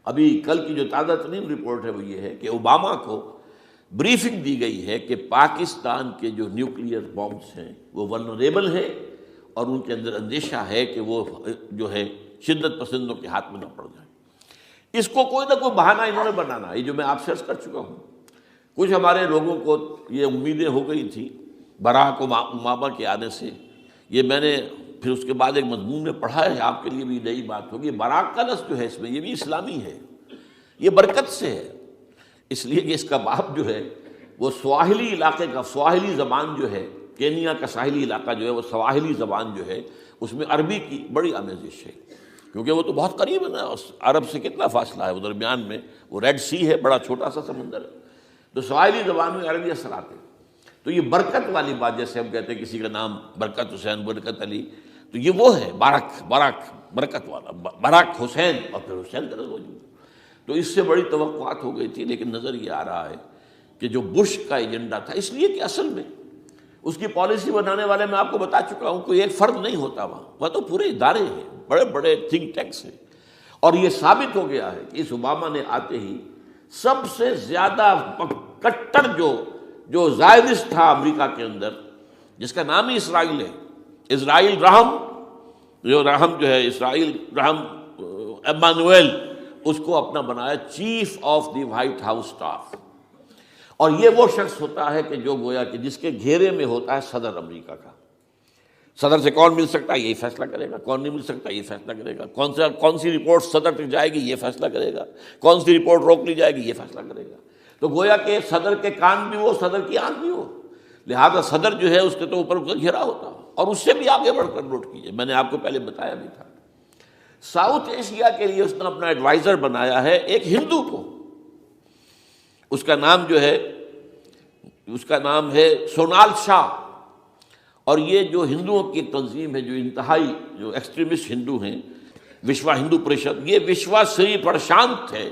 ابھی کل کی جو تازہ ترین رپورٹ ہے وہ یہ ہے کہ اوباما کو بریفنگ دی گئی ہے کہ پاکستان کے جو نیوکلیئر بامبس ہیں وہ ولنریبل ہیں، اور ان کے اندر اندیشہ ہے کہ وہ جو ہے شدت پسندوں کے ہاتھ میں نہ پڑ جائیں. اس کو کوئی نہ کوئی بہانہ انہوں نے بنانا ہے. یہ جو میں آپ سے عرض کر چکا ہوں، کچھ ہمارے لوگوں کو یہ امیدیں ہو گئی تھی براک اوباما کے آنے سے. یہ میں نے پھر اس کے بعد ایک مضمون میں پڑھا ہے، آپ کے لیے بھی نئی بات ہوگی. براک کا لفظ جو ہے اس میں یہ بھی اسلامی ہے، یہ برکت سے ہے، اس لیے کہ اس کا باپ جو ہے وہ سواحلی علاقے کا، سواحلی زبان جو ہے، کینیا کا ساحلی علاقہ جو ہے وہ سواحلی زبان جو ہے اس میں عربی کی بڑی آمیزش ہے، کیونکہ وہ تو بہت قریب ہے نا، عرب سے کتنا فاصلہ ہے، وہ درمیان میں وہ ریڈ سی ہے، بڑا چھوٹا سا سمندر ہے، تو سواحلی زبان میں عربی اثرات ہیں. تو یہ برکت والی بات، جیسے ہم کہتے ہیں کسی کا نام برکت حسین، برکت علی، تو یہ وہ ہے باراک برکت والا، باراک حسین، اور پھر حسین کا نظر. تو اس سے بڑی توقعات ہو گئی تھی، لیکن نظر یہ آ رہا ہے کہ جو بش کا ایجنڈا تھا، اس لیے کہ اصل میں اس کی پالیسی بنانے والے میں آپ کو بتا چکا ہوں کوئی ایک فرد نہیں ہوتا وہاں تو پورے ادارے ہیں، بڑے بڑے تھنک ٹینکس ہیں. اور یہ ثابت ہو گیا ہے کہ اس اوباما نے آتے ہی سب سے زیادہ کٹر جو زائرس تھا امریکہ کے اندر، جس کا نام ہی اسرائیل ہے، اسرائیل رحم، جو ہے اسرائیل رحم ایمانویل، اس کو اپنا بنایا chief of the white house staff. اور یہ وہ شخص ہوتا ہے کہ جو گویا کہ جس کے گھیرے میں ہوتا ہے صدر امریکہ کا. صدر سے کون مل سکتا ہے یہی فیصلہ کرے گا، کون نہیں مل سکتا یہ فیصلہ کرے گا، کون سی رپورٹ صدر تک جائے گی یہ فیصلہ کرے گا، کون سی رپورٹ روک لی جائے گی یہ فیصلہ کرے گا. تو گویا کہ صدر کے کان بھی ہو، صدر کی آنکھ بھی ہو، لہذا صدر جو ہے اس کے تو اوپر اس کا گھیرا ہوتا ہو. اور اس سے بھی آگے بڑھ کر نوٹ کیجیے، میں نے آپ کو پہلے بتایا بھی تھا، ساؤتھ ایشیا کے لیے اس نے اپنا ایڈوائزر بنایا ہے ایک ہندو کو. اس کا نام ہے سونال شاہ. اور یہ جو ہندوؤں کی ایک تنظیم ہے جو انتہائی جو ایکسٹریمسٹ ہندو ہیں، وشوا ہندو پریشد، یہ وشوا سری پرشانت ہے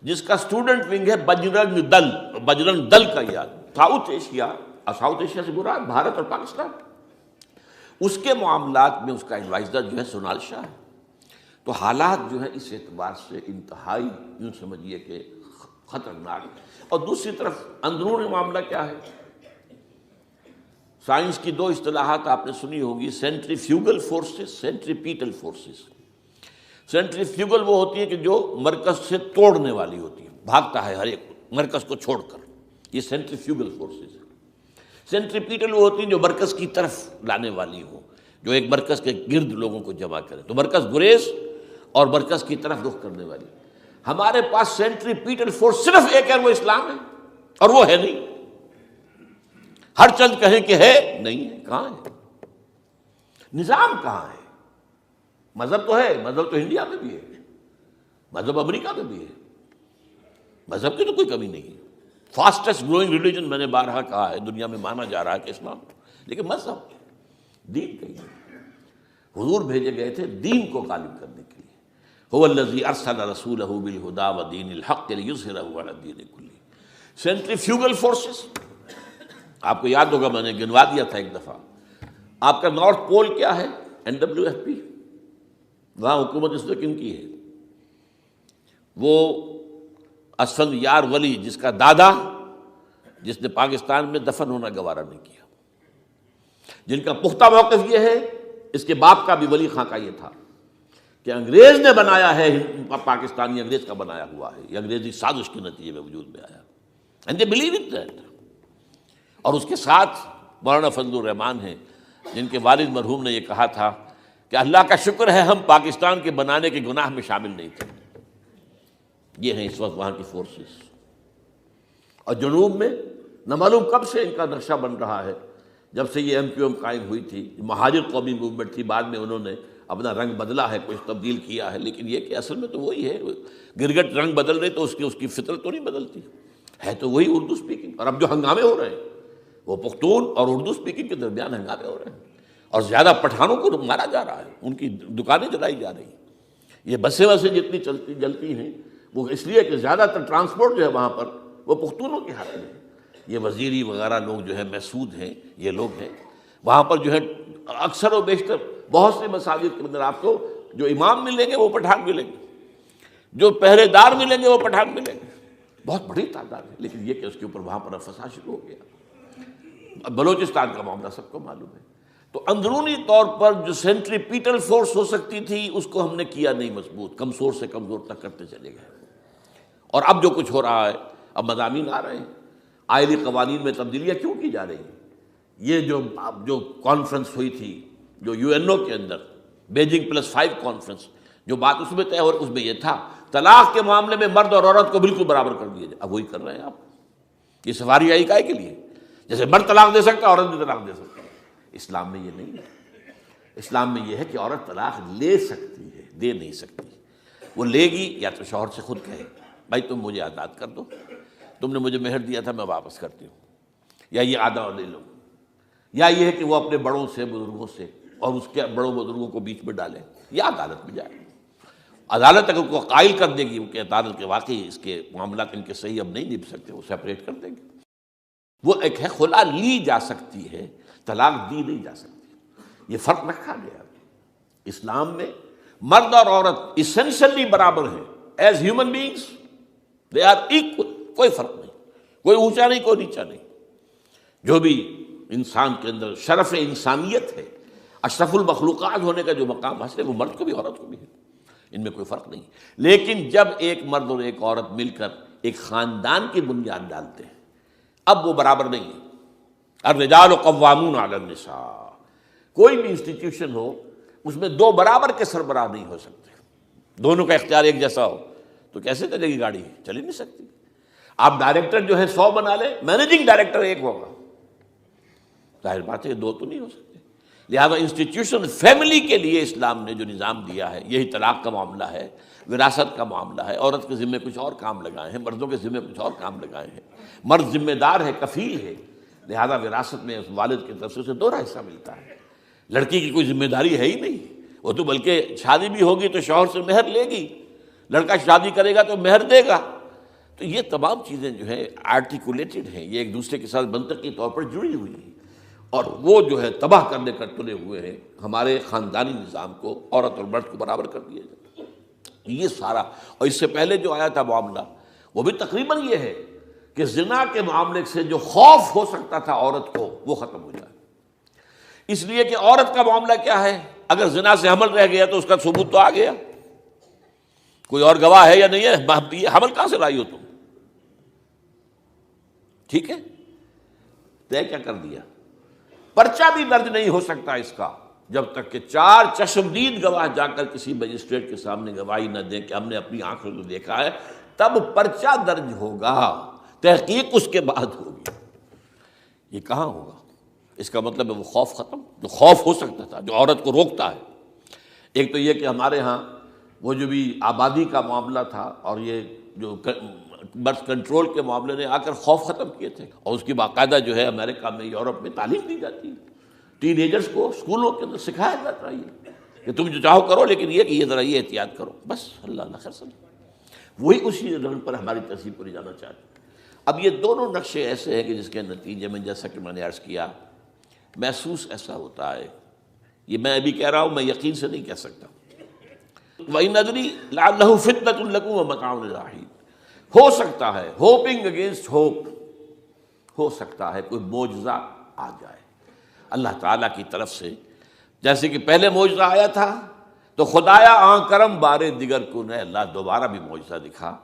جس کا اسٹوڈنٹ ونگ ہے بجرنگ دل کا. یاد ساؤتھ ایشیا سے مراد بھارت اور پاکستان، اس کے معاملات میں اس کا ایڈوائزر جو ہے سونال شاہ ہے. تو حالات جو ہے اس اعتبار سے انتہائی یوں سمجھیے کہ خطرناک. اور دوسری طرف اندرون معاملہ کیا ہے؟ سائنس کی دو اصطلاحات آپ نے سنی ہوگی، centrifugal forces, centripetal forces. Centrifugal وہ ہوتی ہے کہ جو مرکز سے توڑنے والی ہوتی ہے، بھاگتا ہے ہر ایک مرکز کو چھوڑ کر، یہ سینٹریفیوگل فورسز ہے. سینٹریپیٹل وہ ہوتی ہیں جو مرکز کی طرف لانے والی ہوں، جو ایک مرکز کے گرد لوگوں کو جمع کرے. تو مرکز گریز اور مرکز کی طرف رخ کرنے والی. ہمارے پاس سینٹریپیٹل فورس صرف ایک ہے، وہ اسلام ہے، اور وہ ہے نہیں. ہر چند کہیں کہ ہے، نہیں ہے. کہاں ہے نظام؟ کہاں ہے مذہب؟ تو ہے، مذہب تو انڈیا میں بھی ہے، مذہب امریکہ میں بھی ہے، مذہب کی تو کوئی کمی نہیں ہے. فاسٹسٹ گروئنگ ریلیجن میں نے بارہا کہا ہے دنیا میں مانا جا رہا ہے کہ اسلام، لیکن مذہب دین کہیں نہیں. حضور بھیجے گئے تھے دین کو غالب کرنے کے لیے. هو الذی ارسل رسولہ بالہدی ودین الحق لیظہرہ علی الدین کلہ. سینٹریفیوگل فورسز آپ کو یاد ہوگا میں نے گنوا دیا تھا ایک دفعہ. آپ کا نارتھ پول کیا ہے؟ NWFP. وہاں حکومت اس وقت کن کی ہے؟ وہ اسفند یار ولی، جس کا دادا، جس نے پاکستان میں دفن ہونا گوارا نہیں کیا، جن کا پختہ موقف یہ ہے، اس کے باپ کا بھی ولی خان کا یہ تھا کہ انگریز نے بنایا ہے پاکستانی، انگریز کا بنایا ہوا ہے، یہ انگریزی سازش کے نتیجے میں وجود میں آیا. And they believe in that. اور اس کے ساتھ مولانا فضل الرحمان ہیں جن کے والد مرحوم نے یہ کہا تھا کہ اللہ کا شکر ہے ہم پاکستان کے بنانے کے گناہ میں شامل نہیں تھے. یہ ہیں اس وقت وہاں کی فورسز. اور جنوب میں نہ معلوم کب سے ان کا نقشہ بن رہا ہے، جب سے یہ MQM قائم ہوئی تھی، مہاجر قومی موومنٹ تھی، بعد میں انہوں نے اپنا رنگ بدلا ہے، کچھ تبدیل کیا ہے، لیکن یہ کہ اصل میں تو وہی ہے. گرگٹ رنگ بدل رہے تو اس کی فطرت تو نہیں بدلتی، ہے تو وہی اردو اسپیکنگ. اور اب جو ہنگامے ہو رہے ہیں وہ پختون اور اردو اسپیکنگ کے درمیان ہنگامے ہو رہے ہیں، اور زیادہ پٹھانوں کو مارا جا رہا ہے، ان کی دکانیں جلائی جا رہی ہیں. یہ بسیں جتنی جلتی ہیں وہ اس لیے کہ زیادہ تر ٹرانسپورٹ جو ہے وہاں پر وہ پختونوں کے ہاتھ میں ہے. یہ وزیری وغیرہ لوگ جو ہے محسود ہیں، یہ لوگ ہیں وہاں پر جو ہے. اکثر و بیشتر بہت سے مساجد کے اندر آپ کو جو امام ملیں گے وہ پٹھان ملیں گے، جو پہرے دار ملیں گے وہ پٹھان ملیں گے. بہت بڑی تعداد ہے، لیکن یہ کہ اس کے اوپر وہاں پر فساد شروع ہو گیا. بلوچستان کا معاملہ سب کو معلوم ہے. تو اندرونی طور پر جو سینٹریپیٹل فورس ہو سکتی تھی اس کو ہم نے کیا نہیں مضبوط، کمزور سے کمزور تک کرتے چلے گئے. اور اب جو کچھ ہو رہا ہے، اب مضامین آ رہے ہیں، آئلی قوانین میں تبدیلیاں کیوں کی جا رہی ہیں. یہ جو کانفرنس ہوئی تھی جو یو این او کے اندر، بیجنگ +5 کانفرنس، جو بات اس میں طے ہو اس میں یہ تھا طلاق کے معاملے میں مرد اور عورت کو بالکل برابر کر دیا جائے. اب وہی کر رہے ہیں آپ. یہ سفاری آئی کائے کے لیے، جیسے مرد طلاق دے سکتا ہے عورت بھی طلاق دے سکتا ہے. اسلام میں یہ نہیں ہے. اسلام میں یہ ہے کہ عورت طلاق لے سکتی ہے، دے نہیں سکتی. وہ لے گی یا تو شوہر سے خود کہے بھائی تم مجھے آزاد کر دو، تم نے مجھے مہر دیا تھا میں واپس کرتی ہوں، یا یہ آدھا لے لو، یا یہ ہے کہ وہ اپنے بڑوں سے بزرگوں سے اور اس کے بڑوں بزرگوں کو بیچ میں ڈالیں، یا عدالت میں جائے. عدالت اگر کو قائل کر دے گی کہ عدالت کے واقعی اس کے معاملات ان کے صحیح اب نہیں نبھ سکتے، وہ سیپریٹ کر دیں گے. وہ ایک ہے خلا لی جا سکتی ہے، طلاق دی نہیں جا سکتی. یہ فرق رکھا گیا. اسلام میں مرد اور عورت اسینشلی برابر ہیں. As human beings they are equal. کوئی فرق نہیں، کوئی اونچا نہیں کوئی نیچا نہیں. جو بھی انسان کے اندر شرف انسانیت ہے، اشرف المخلوقات ہونے کا جو مقام حاصل ہے، وہ مرد کو بھی عورت کو بھی ہے. ان میں کوئی فرق نہیں. لیکن جب ایک مرد اور ایک عورت مل کر ایک خاندان کی بنیاد ڈالتے ہیں، اب وہ برابر نہیں ہے. الرجال قوامون علی النساء. کوئی بھی انسٹیٹیوشن ہو اس میں دو برابر کے سربراہ نہیں ہو سکتے. دونوں کا اختیار ایک جیسا ہو تو کیسے چلے گی گاڑی؟ چل ہی نہیں سکتی. آپ ڈائریکٹر جو ہے 100 بنا لیں، مینیجنگ ڈائریکٹر ایک ہوگا. ظاہر بات ہے دو تو نہیں ہو سکتے. لہذا انسٹیٹیوشن فیملی کے لیے اسلام نے جو نظام دیا ہے، یہی طلاق کا معاملہ ہے، وراثت کا معاملہ ہے. عورت کے ذمے کچھ اور کام لگائے ہیں، مردوں کے ذمے کچھ اور کام لگائے ہیں. مرد ذمہ دار ہے، کفیل ہے، لہذا وراثت میں والد کی طرف سے اسے 2 حصہ ملتا ہے. لڑکی کی کوئی ذمہ داری ہے ہی نہیں. وہ تو بلکہ شادی بھی ہوگی تو شوہر سے مہر لے گی، لڑکا شادی کرے گا تو مہر دے گا. تو یہ تمام چیزیں جو ہے آرٹیکولیٹڈ ہیں، یہ ایک دوسرے کے ساتھ منطقی طور پر جڑی ہوئی ہیں، اور وہ جو ہے تباہ کرنے کر تلے ہوئے ہیں ہمارے خاندانی نظام کو. عورت اور مرد کو برابر کر دیا جائے، یہ سارا. اور اس سے پہلے جو آیا تھا معاملہ وہ بھی تقریباً یہ ہے کہ زنا کے معاملے سے جو خوف ہو سکتا تھا عورت کو وہ ختم ہو جائے. اس لیے کہ عورت کا معاملہ کیا ہے، اگر زنا سے حمل رہ گیا تو اس کا ثبوت تو آ گیا، کوئی اور گواہ ہے یا نہیں ہے، یہ حمل کہاں سے لائی ہو تم؟ ٹھیک ہے، طے کیا کر دیا. پرچہ بھی درج نہیں ہو سکتا اس کا جب تک کہ 4 چشمدید گواہ جا کر کسی مجسٹریٹ کے سامنے گواہی نہ دیں کہ ہم نے اپنی آنکھوں سے دیکھا ہے، تب پرچہ درج ہوگا. تحقیق اس کے بعد ہوگی. یہ کہاں ہوگا؟ اس کا مطلب ہے وہ خوف ختم، جو خوف ہو سکتا تھا، جو عورت کو روکتا ہے. ایک تو یہ کہ ہمارے ہاں وہ جو بھی آبادی کا معاملہ تھا اور یہ جو برتھ کنٹرول کے معاملے نے آ کر خوف ختم کیے تھے. اور اس کی باقاعدہ جو ہے امریکہ میں، یورپ میں تعلیم دی جاتی ہے. ٹین ایجرز کو اسکولوں کے اندر سکھایا جاتا ہے یہ کہ تم جو چاہو کرو، لیکن یہ کہ یہ ذرا یہ احتیاط کرو. بس اللہ خیر سمجھ. وہی اسی رنگ پر ہماری تہذیب کو لے جانا چاہتے ہیں. اب یہ دونوں نقشے ایسے ہیں کہ جس کے نتیجے میں جیسا کہ میں نے عرض کیا، محسوس ایسا ہوتا ہے. یہ میں ابھی کہہ رہا ہوں، میں یقین سے نہیں کہہ سکتا. وَإِنْ أَدْرِي لَعَلَّهُ فِتْنَةٌ لَكُمْ وَمَتَاعٌ إِلَىٰ حِينٍ. ہو سکتا ہے، ہوپنگ اگینسٹ ہوپ، ہو سکتا ہے کوئی معجزہ آ جائے اللہ تعالیٰ کی طرف سے. جیسے کہ پہلے معجزہ آیا تھا تو خدایا آن کرم بارے دیگر کن ہے، اللہ دوبارہ بھی معجزہ دکھا.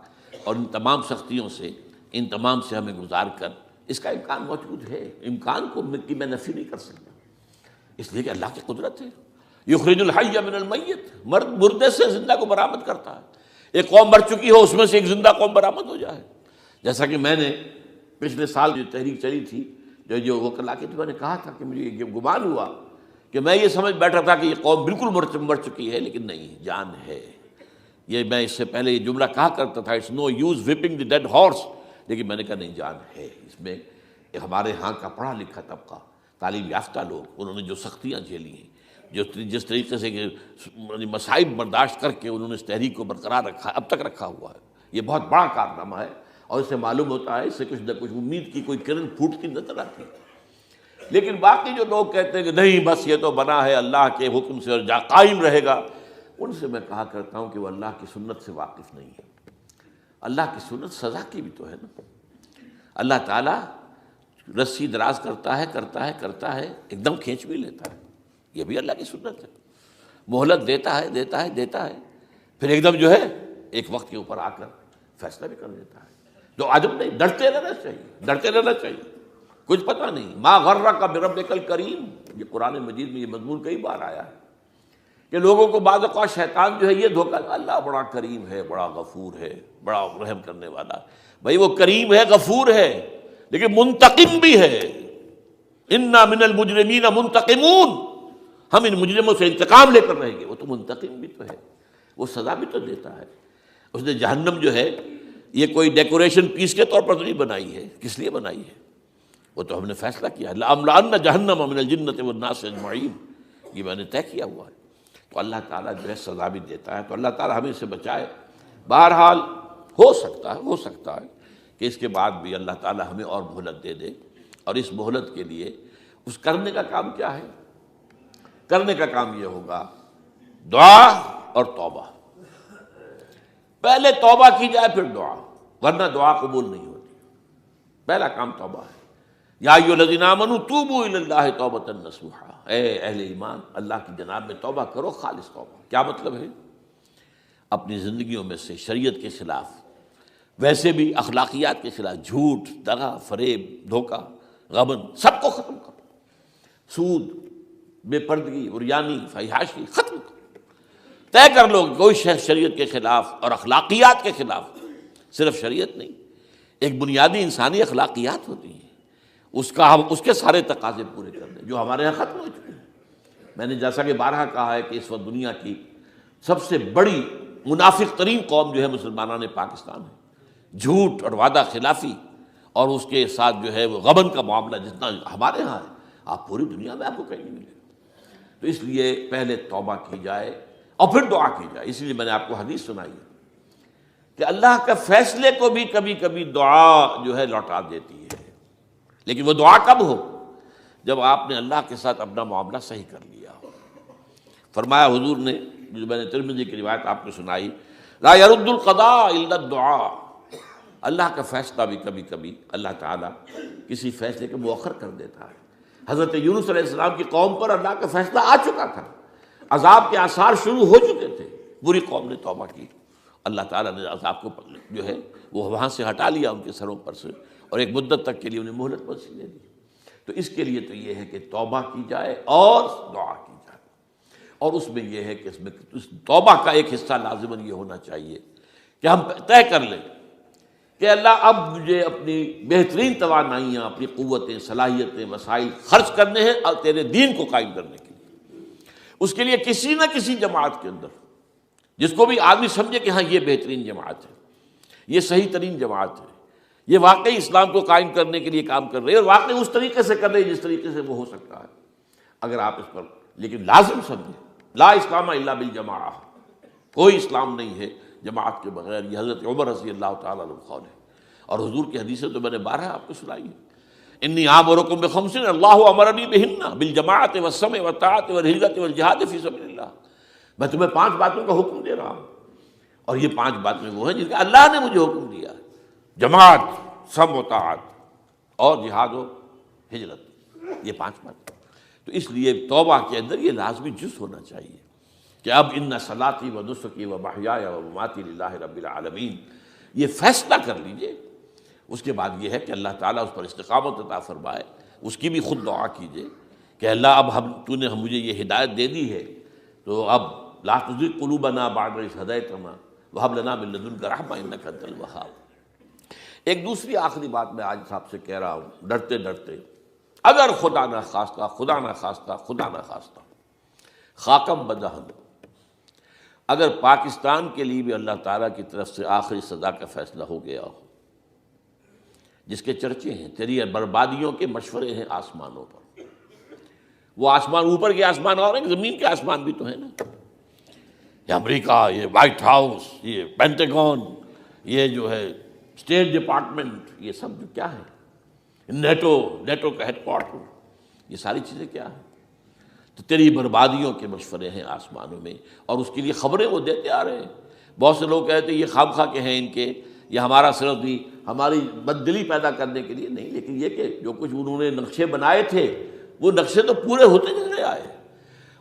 اور ان تمام سختیوں سے، ان تمام سے ہمیں گزار کر اس کا امکان موجود ہے. امکان کو میں نفی نہیں کر سکتا، اس لیے کہ اللہ کی قدرت ہے. یخرج الحی من المیت، مردے سے زندہ کو برآمد کرتا ہے. ایک قوم مر چکی ہو، اس میں سے ایک زندہ قوم برآمد ہو جائے. جیسا کہ میں نے پچھلے سال جو تحریک چلی تھی، جو وہ کلا کے میں نے کہا تھا کہ مجھے یہ گمان ہوا کہ میں یہ سمجھ بیٹھا تھا کہ یہ قوم بالکل مر چکی ہے، لیکن نہیں، جان ہے۔ یہ میں اس سے پہلے یہ جملہ کہا کرتا تھا، it's no use whipping the dead horse, لیکن میں نے کہا نہیں، جان ہے اس میں۔ ہمارے ہاں کا پڑھا لکھا طبقہ، تعلیم یافتہ لوگ، انہوں نے جو سختیاں جھیلی ہیں، جس طریقے سے کہ مصائب برداشت کر کے انہوں نے اس تحریک کو برقرار رکھا ہے، اب تک رکھا ہوا ہے، یہ بہت بڑا کارنامہ ہے، اور اس سے معلوم ہوتا ہے، اس سے کچھ نہ کچھ امید کی کوئی کرن پھوٹتی نظر آتی ہے۔ لیکن باقی جو لوگ کہتے ہیں کہ نہیں بس یہ تو بنا ہے اللہ کے حکم سے اور قائم رہے گا، ان سے میں کہا کرتا ہوں کہ وہ اللہ کی سنت سے واقف نہیں ہے۔ اللہ کی سنت سزا کی بھی تو ہے نا۔ اللہ تعالیٰ رسی دراز کرتا ہے، ایک دم کھینچ بھی لیتا ہے، یہ بھی اللہ کی سنت ہے۔ مہلت دیتا ہے، پھر ایک دم جو ہے ایک وقت کے اوپر آ کر فیصلہ بھی کر دیتا ہے۔ تو عجب نہیں، ڈرتے رہنا چاہیے، کچھ پتہ نہیں۔ ما غرک بربک الکریم، یہ قرآن مجید میں یہ مضمون کئی بار آیا ہے کہ لوگوں کو بعض اوقات شیطان جو ہے یہ دھوکہ، اللہ بڑا کریم ہے، بڑا غفور ہے، بڑا رحم کرنے والا۔ بھائی وہ کریم ہے، غفور ہے، لیکن منتقم بھی ہے۔ انا من المجرمین منتقمون، ہم ان مجرموں سے انتقام لے کر رہیں گے۔ وہ تو منتقم بھی تو ہے، وہ سزا بھی تو دیتا ہے۔ اس نے جہنم جو ہے یہ کوئی ڈیکوریشن پیس کے طور پر تو نہیں بنائی ہے، کس لیے بنائی ہے؟ وہ تو ہم نے فیصلہ کیا ہے، لَأَمْلَأَنَّ جَهَنَّمَ مِنَ الْجِنَّةِ وَالنَّاسِ أَجْمَعِينَ، یہ میں نے طے کیا ہوا ہے۔ تو اللہ تعالیٰ جو ہے سزا بھی دیتا ہے، تو اللہ تعالیٰ ہمیں اس سے بچائے۔ بہرحال ہو سکتا ہے کہ اس کے بعد بھی اللہ تعالیٰ ہمیں اور مہلت دے دے، اور اس مہلت کے لیے اس کرنے کا کام کیا ہے؟ کرنے کا کام یہ ہوگا دعا اور توبہ۔ پہلے توبہ کی جائے پھر دعا، ورنہ دعا قبول نہیں ہوتی۔ پہلا کام توبہ ہے۔ یا ایھا الذین آمنوا توبوا الی اللہ توبۃ نصوحا، اے اہل ایمان اللہ کی جناب میں توبہ کرو، خالص توبہ۔ کیا مطلب ہے؟ اپنی زندگیوں میں سے شریعت کے خلاف، ویسے بھی اخلاقیات کے خلاف، جھوٹ، دغا، فریب، دھوکہ، غبن، سب کو ختم کرو۔ سود، بے پردگی، عریانی، فحاشی ختم کرو۔ طے کر لو کوئی شریعت کے خلاف اور اخلاقیات کے خلاف، صرف شریعت نہیں، ایک بنیادی انسانی اخلاقیات ہوتی ہیں، اس کے سارے تقاضے پورے کر دیں جو ہمارے یہاں ختم ہو چکے ہیں۔ میں نے جیسا کہ بارہا کہا ہے کہ اس وقت دنیا کی سب سے بڑی منافق ترین قوم جو ہے مسلمانان پاکستان ہے۔ جھوٹ اور وعدہ خلافی، اور اس کے ساتھ جو ہے وہ غبن کا معاملہ جتنا ہمارے ہاں ہے، آپ پوری دنیا میں آپ کو کہیں نہیں ملے گا۔ تو اس لیے پہلے توبہ کی جائے اور پھر دعا کی جائے۔ اس لیے میں نے آپ کو حدیث سنائی ہے کہ اللہ کا فیصلے کو بھی کبھی کبھی دعا جو ہے لوٹا دیتی ہے، لیکن وہ دعا کب ہو؟ جب آپ نے اللہ کے ساتھ اپنا معاملہ صحیح کر لیا ہو۔ فرمایا حضور نے، جو میں نے ترمذی کی روایت آپ کو سنائی، لا يرد القضاء الا الدعاء، اللہ کا فیصلہ بھی کبھی کبھی اللہ تعالیٰ کسی فیصلے کو مؤخر کر دیتا ہے۔ حضرت یونس علیہ السلام کی قوم پر اللہ کا فیصلہ آ چکا تھا، عذاب کے آثار شروع ہو چکے تھے، بری قوم نے توبہ کی، اللہ تعالیٰ نے عذاب کو جو ہے وہ وہاں سے ہٹا لیا ان کے سروں پر سے، اور ایک مدت تک کے لیے انہیں مہلت وسیع دے دی۔ تو اس کے لیے تو یہ ہے کہ توبہ کی جائے اور دعا کی جائے، اور اس میں یہ ہے کہ اس میں اس توبہ کا ایک حصہ لازماً یہ ہونا چاہیے کہ ہم طے کر لیں کہ اللہ اب مجھے اپنی بہترین توانائیاں، اپنی قوتیں، صلاحیتیں، وسائل خرچ کرنے ہیں اور تیرے دین کو قائم کرنے کے لیے۔ اس کے لیے کسی نہ کسی جماعت کے اندر، جس کو بھی آدمی سمجھے کہ ہاں یہ بہترین جماعت ہے، یہ صحیح ترین جماعت ہے، یہ واقعی اسلام کو قائم کرنے کے لیے کام کر رہے ہیں، اور واقعی اس طریقے سے کر رہے ہیں جس طریقے سے وہ ہو سکتا ہے، اگر آپ اس پر لیکن لازم سمجھیں لا اسلام الا بالجماعہ، کوئی اسلام نہیں ہے جماعت کے بغیر۔ یہ حضرت عمر رضی اللہ تعالیٰ عنہ قول ہے، اور حضور کی حدیثیں تو میں نے بارہا آپ کو سنائی ہے۔ انی آمرکم بخمس اللہ امرنی بہن بالجماعت والسمع والطاعۃ والہجرۃ والجہاد فی سبیل اللہ، میں تمہیں 5 باتوں کا حکم دے رہا ہوں، اور یہ 5 باتیں وہ ہیں جن کا اللہ نے مجھے حکم دیا ہے، جماعت، سمع و طاعت اور جہاد و ہجرت، یہ 5 باتیں۔ تو اس لیے توبہ کے اندر یہ لازمی جز ہونا چاہیے کہ اب ان صلاتی و نسکی و محیای و مماتی للہ رب العالمین، یہ فیصلہ کر لیجئے۔ اس کے بعد یہ ہے کہ اللہ تعالیٰ اس پر استقامت عطا فرمائے، اس کی بھی خود دعا کیجئے کہ اللہ اب تو نے مجھے یہ ہدایت دے دی ہے، تو اب لا تزغ قلوبنا بعد اذ ہدیتنا وہب لنا من لدنک رحمۃ انک انت الوہاب۔ ایک دوسری آخری بات میں آج صاحب سے کہہ رہا ہوں، ڈرتے ڈرتے، اگر خدا نہ خواستہ خاکم بدہن، اگر پاکستان کے لیے بھی اللہ تعالیٰ کی طرف سے آخری سزا کا فیصلہ ہو گیا ہو، جس کے چرچے ہیں، تیری بربادیوں کے مشورے ہیں آسمانوں پر، وہ آسمان اوپر کے آسمان اور ہیں، زمین کے آسمان بھی تو ہیں نا، یہ امریکہ، یہ وائٹ ہاؤس، یہ پینٹاگون، یہ جو ہے اسٹیٹ ڈپارٹمنٹ، یہ سب جو کیا ہے، نیٹو کا ہیڈ کوارٹر، یہ ساری چیزیں کیا ہیں؟ تو تیری بربادیوں کے مشورے ہیں آسمانوں میں، اور اس کے لیے خبریں وہ دیتے آ رہے ہیں۔ بہت سے لوگ کہتے ہیں یہ خام خواہ کے ہیں ان کے، یہ ہمارا صرف بھی ہماری بددلی پیدا کرنے کے لیے نہیں، لیکن یہ کہ جو کچھ انہوں نے نقشے بنائے تھے وہ نقشے تو پورے ہوتے چلے آئے۔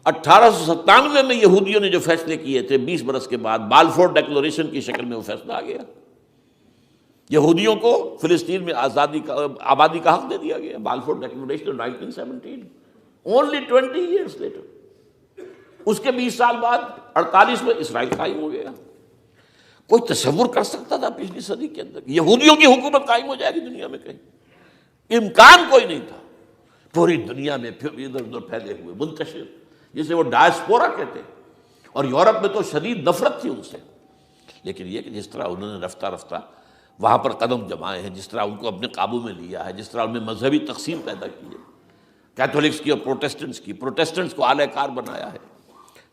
1897 میں یہودیوں نے جو فیصلے کیے تھے، 20 برس کے بعد بالفور ڈیکلریشن کی شکل میں وہ فیصلہ آ گیا، یہودیوں کو فلسطین میں آبادی کا حق دے دیا گیا، Balfour declaration 1917، only 20 years later۔ اس کے 20 سال بعد 48 میں اسرائیل قائم ہو گیا۔ کوئی تصور کر سکتا تھا پچھلی صدی کے اندر یہودیوں کی حکومت قائم ہو جائے گی دنیا میں؟ کہیں امکان کوئی نہیں تھا۔ پوری دنیا میں پھر ادھر ادھر پھیلے ہوئے، منتشر، جسے وہ ڈائسپورا کہتے ہیں، اور یورپ میں تو شدید نفرت تھی ان سے، لیکن یہ کہ جس طرح انہوں نے رفتہ رفتہ وہاں پر قدم جمائے ہیں، جس طرح ان کو اپنے قابو میں لیا ہے، جس طرح انہوں نے مذہبی تقسیم پیدا کی ہے، کیتھولکس کی اور پروٹیسٹنٹس کو اعلی کار بنایا ہے،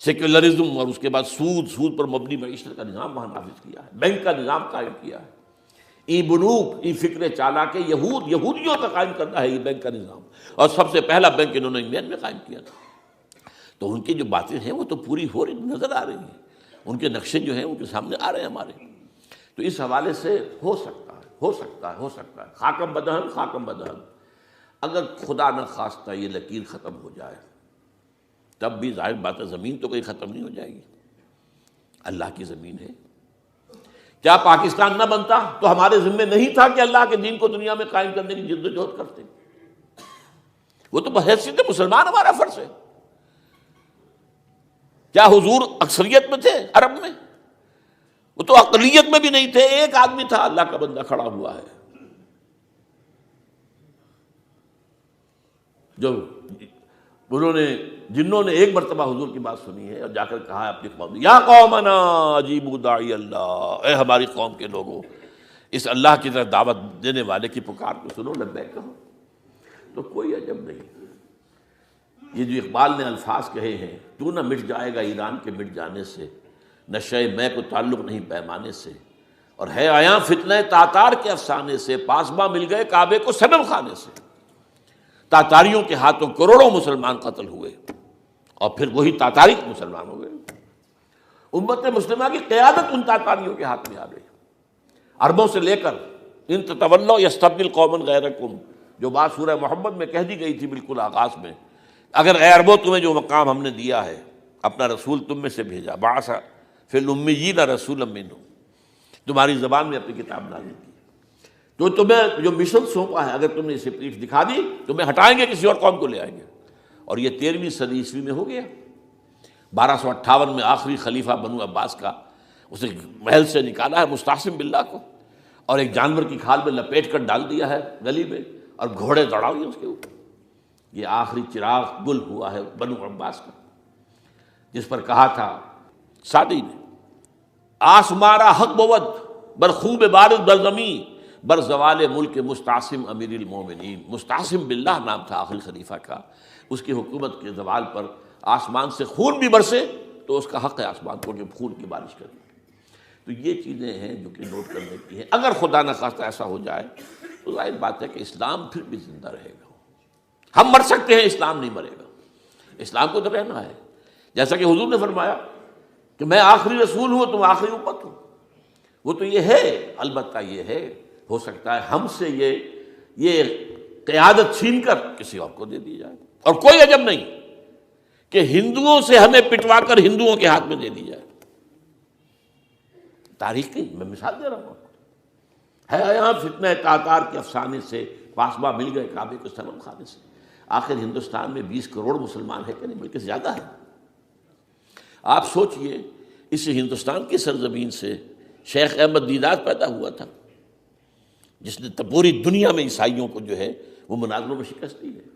سیکولرزم اور اس کے بعد سود پر مبنی معیشت کا نظام وہاں نافذ کیا ہے، بینک کا نظام قائم کیا ہے، ای بنوک، ای فکر چالا کے یہودیوں کا قائم کرنا ہے یہ بینک کا نظام، اور سب سے پہلا بینک انہوں نے انگلینڈ میں قائم کیا تھا۔ تو ان کی جو باتیں ہیں وہ تو پوری ہو رہی نظر آ رہی ہیں، ان کے نقشے جو ہیں ان کے سامنے آ رہے ہیں ہمارے۔ تو اس حوالے سے ہو سکتا ہے خاکم بدہن، اگر خدا نہ خواستہ یہ لکیر ختم ہو جائے، تب بھی ظاہر بات ہے زمین تو کوئی ختم نہیں ہو جائے گی، اللہ کی زمین ہے۔ کیا پاکستان نہ بنتا تو ہمارے ذمے نہیں تھا کہ اللہ کے دین کو دنیا میں قائم کرنے کی جد و جہد کرتے؟ وہ تو بحیثیت مسلمان ہمارا فرض ہے۔ کیا حضور اکثریت میں تھے عرب میں؟ وہ تو اقلیت میں بھی نہیں تھے، ایک آدمی تھا اللہ کا بندہ کھڑا ہوا ہے، جو جنہوں نے ایک مرتبہ حضور کی بات سنی ہے اور جا کر کہا ہے اپنی قوم، یا قومنا اجیبوا داعی اللہ، اے ہماری قوم کے لوگوں، اس اللہ کی طرف دعوت دینے والے کی پکار کو سنو، لبیک کہو۔ تو کوئی عجب نہیں، یہ جو اقبال نے الفاظ کہے ہیں، تو نہ مٹ جائے گا ایران کے مٹ جانے سے، نشے میں کو تعلق نہیں پیمانے سے، اور ہے آیاں فتنہ تاتار کے افسانے سے، پاسباں مل گئے کعبے کو صنم خانے سے۔ تاتاریوں کے ہاتھوں کروڑوں مسلمان قتل ہوئے، اور پھر وہی تاتاری مسلمان ہو گئے۔ امت مسلمہ کی قیادت ان تاتاریوں کے ہاتھ میں آ گئی، عربوں سے لے کر ان تتولوا یستبدل قوما غیرکم، جو بات سورہ محمد میں کہہ دی گئی تھی بالکل آغاز میں، اگر اے عربوں تمہیں جو مقام ہم نے دیا ہے، اپنا رسول تم میں سے بھیجا، بعث فی الامیین رسولا منہم، تمہاری زبان میں اپنی کتاب نازل کی، جو تمہیں جو مشن سونپا ہے، اگر تم نے اسے پیٹھ دکھا دی تمہیں ہٹائیں گے، کسی اور قوم کو لے آئیں گے۔ اور یہ 13ویں صدی عیسوی میں ہو گیا۔ 1258 میں آخری خلیفہ بنو عباس کا اسے محل سے نکالا ہے مستعصم باللہ کو، اور ایک جانور کی کھال میں لپیٹ کر ڈال دیا ہے گلی میں، اور گھوڑے دوڑا دیے اس کے اوپر۔ یہ آخری چراغ گل ہوا ہے بنو عباس کا، جس پر کہا تھا سعدی نے، آسمارا حق بود بر خوب بارد بر زمین بر زوال ملک مستعصم امیر المومنین۔ مستعصم باللہ نام تھا آخری خلیفہ کا، اس کی حکومت کے زوال پر آسمان سے خون بھی برسے تو اس کا حق ہے آسمان کو کہ خون کی بارش کرے۔ تو یہ چیزیں ہیں جو کہ نوٹ کرنے کی ہیں۔ اگر خدا نہ خواستہ ایسا ہو جائے تو ظاہر بات ہے کہ اسلام پھر بھی زندہ رہے گا۔ ہم مر سکتے ہیں، اسلام نہیں مرے گا، اسلام کو تو رہنا ہے۔ جیسا کہ حضور نے فرمایا کہ میں آخری رسول ہوں، تم آخری امت ہو، وہ تو یہ ہے، البتہ یہ ہے ہو سکتا ہے ہم سے یہ قیادت چھین کر کسی اور کو دے دی جائے، اور کوئی عجب نہیں کہ ہندوؤں سے ہمیں پٹوا کر ہندوؤں کے ہاتھ میں دے دی جائے۔ تاریخ کی میں مثال دے رہا ہوں، ہے یہاں فتنہ تاتار کے افسانے سے، پاسباں مل گئے کعبے کو صنم خانے سے۔ آخر ہندوستان میں 20 کروڑ مسلمان ہے کہ نہیں، بلکہ زیادہ ہے۔ آپ سوچئے اس ہندوستان کی سرزمین سے شیخ احمد دیدات پیدا ہوا تھا، جس نے پوری دنیا میں عیسائیوں کو جو ہے وہ مناظروں میں شکست دی ہے۔